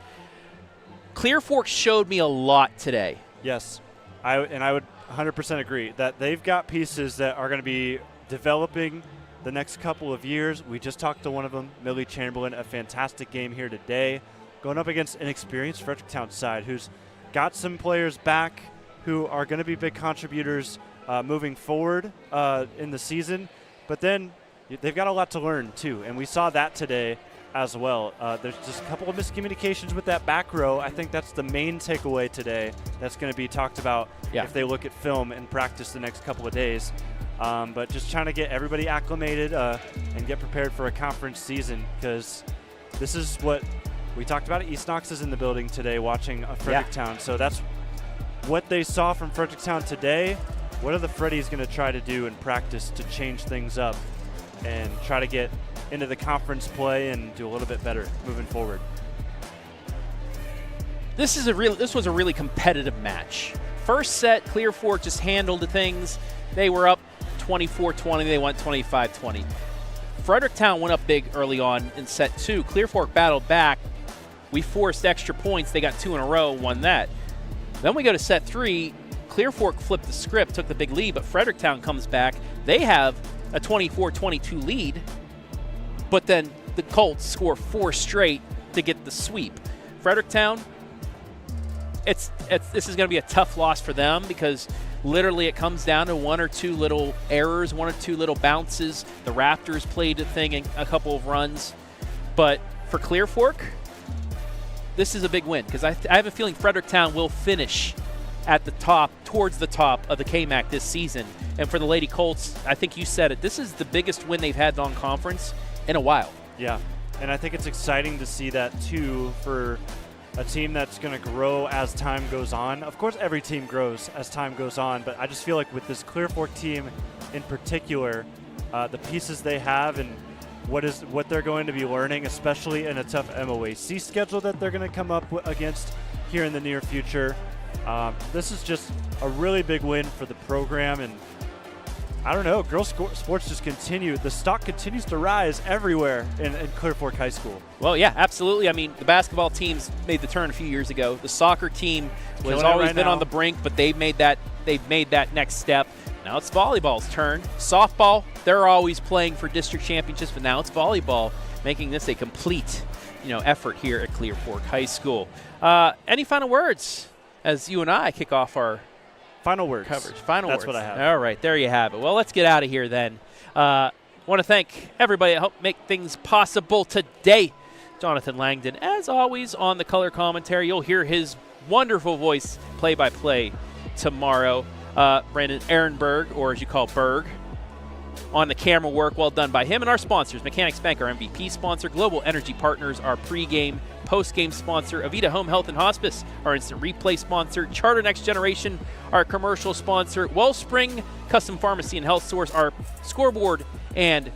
Clear Fork showed me a lot today. Yes, I would 100% agree that they've got pieces that are going to be developing the next couple of years. We just talked to one of them, Millie Chamberlain, a fantastic game here today, going up against an experienced Fredericktown side who's got some players back who are going to be big contributors moving forward in the season. But then they've got a lot to learn, too, and we saw that today as well. There's just a couple of miscommunications with that back row. I think that's the main takeaway today that's going to be talked about if they look at film and practice the next couple of days. But just trying to get everybody acclimated and get prepared for a conference season, because this is what we talked about. East Knox is in the building today watching Fredericktown. So that's what they saw from Fredericktown today. What are the Freddies going to try to do in practice to change things up and try to get into the conference play and do a little bit better moving forward? This was a really competitive match. First set, Clear Fork just handled the things. They were up 24-20. They went 25-20. Fredericktown went up big early on in set 2. Clear Fork battled back. We forced extra points. They got 2 in a row, won that. Then we go to set 3. Clear Fork flipped the script, took the big lead, but Fredericktown comes back. They have a 24-22 lead, but then the Colts score 4 straight to get the sweep. Fredericktown, this is going to be a tough loss for them, because literally it comes down to 1 or 2 little errors, 1 or 2 little bounces. The Raptors played a thing in a couple of runs. But for Clear Fork, this is a big win, because I have a feeling Fredericktown will finish at the top, towards the top of the KMAC this season. And for the Lady Colts, I think you said it, this is the biggest win they've had non-conference in a while. Yeah, and I think it's exciting to see that, too, for a team that's going to grow as time goes on. Of course, every team grows as time goes on, but I just feel like with this Clear Fork team in particular, the pieces they have and what they're going to be learning, especially in a tough MOAC schedule that they're going to come up against here in the near future. This is just a really big win for the program, and I don't know, girls sports just continue. The stock continues to rise everywhere in Clear Fork High School. Well, yeah, absolutely. I mean, the basketball teams made the turn a few years ago. The soccer team has always been on the brink, but they've made that next step. Now it's volleyball's turn. Softball, they're always playing for district championships, but now it's volleyball, making this a complete, effort here at Clear Fork High School. Any final words as you and I kick off our final words coverage? That's what I have. All right, there you have it. Well, let's get out of here then. Want to thank everybody that helped make things possible today. Jonathan Langdon, as always, on the color commentary. You'll hear his wonderful voice play-by-play tomorrow. Brandon Ehrenberg, or as you call Berg, on the camera work, well done by him. And our sponsors, Mechanics Bank, our MVP sponsor, Global Energy Partners, our pregame, postgame sponsor, Avita Home Health and Hospice, our instant replay sponsor, Charter Next Generation, our commercial sponsor, Wellspring Custom Pharmacy and Health Source, our scoreboard and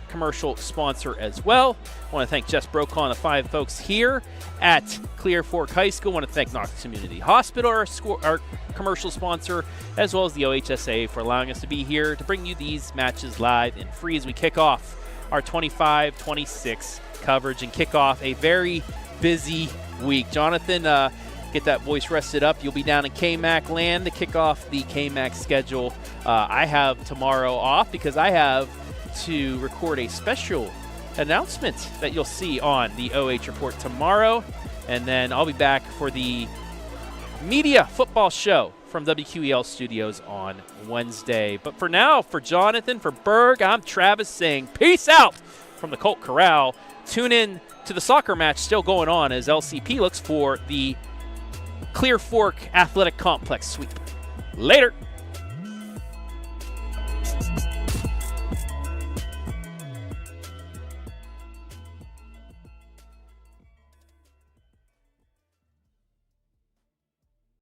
commercial sponsor as well. I want to thank Jada Brokaw and the 5 folks here at Clear Fork High School. I want to thank Knox Community Hospital, our commercial sponsor, as well as the OHSA for allowing us to be here to bring you these matches live and free as we kick off our 25-26 coverage and kick off a very busy week. Jonathan, get that voice rested up. You'll be down in KMAC land to kick off the KMAC schedule. I have tomorrow off because I have to record a special announcement that you'll see on the OH Report tomorrow. And then I'll be back for the media football show from WQEL Studios on Wednesday. But for now, for Jonathan, for Berg, I'm Travis saying peace out from the Colt Corral. Tune in to the soccer match still going on as LCP looks for the Clear Fork Athletic Complex sweep. Later.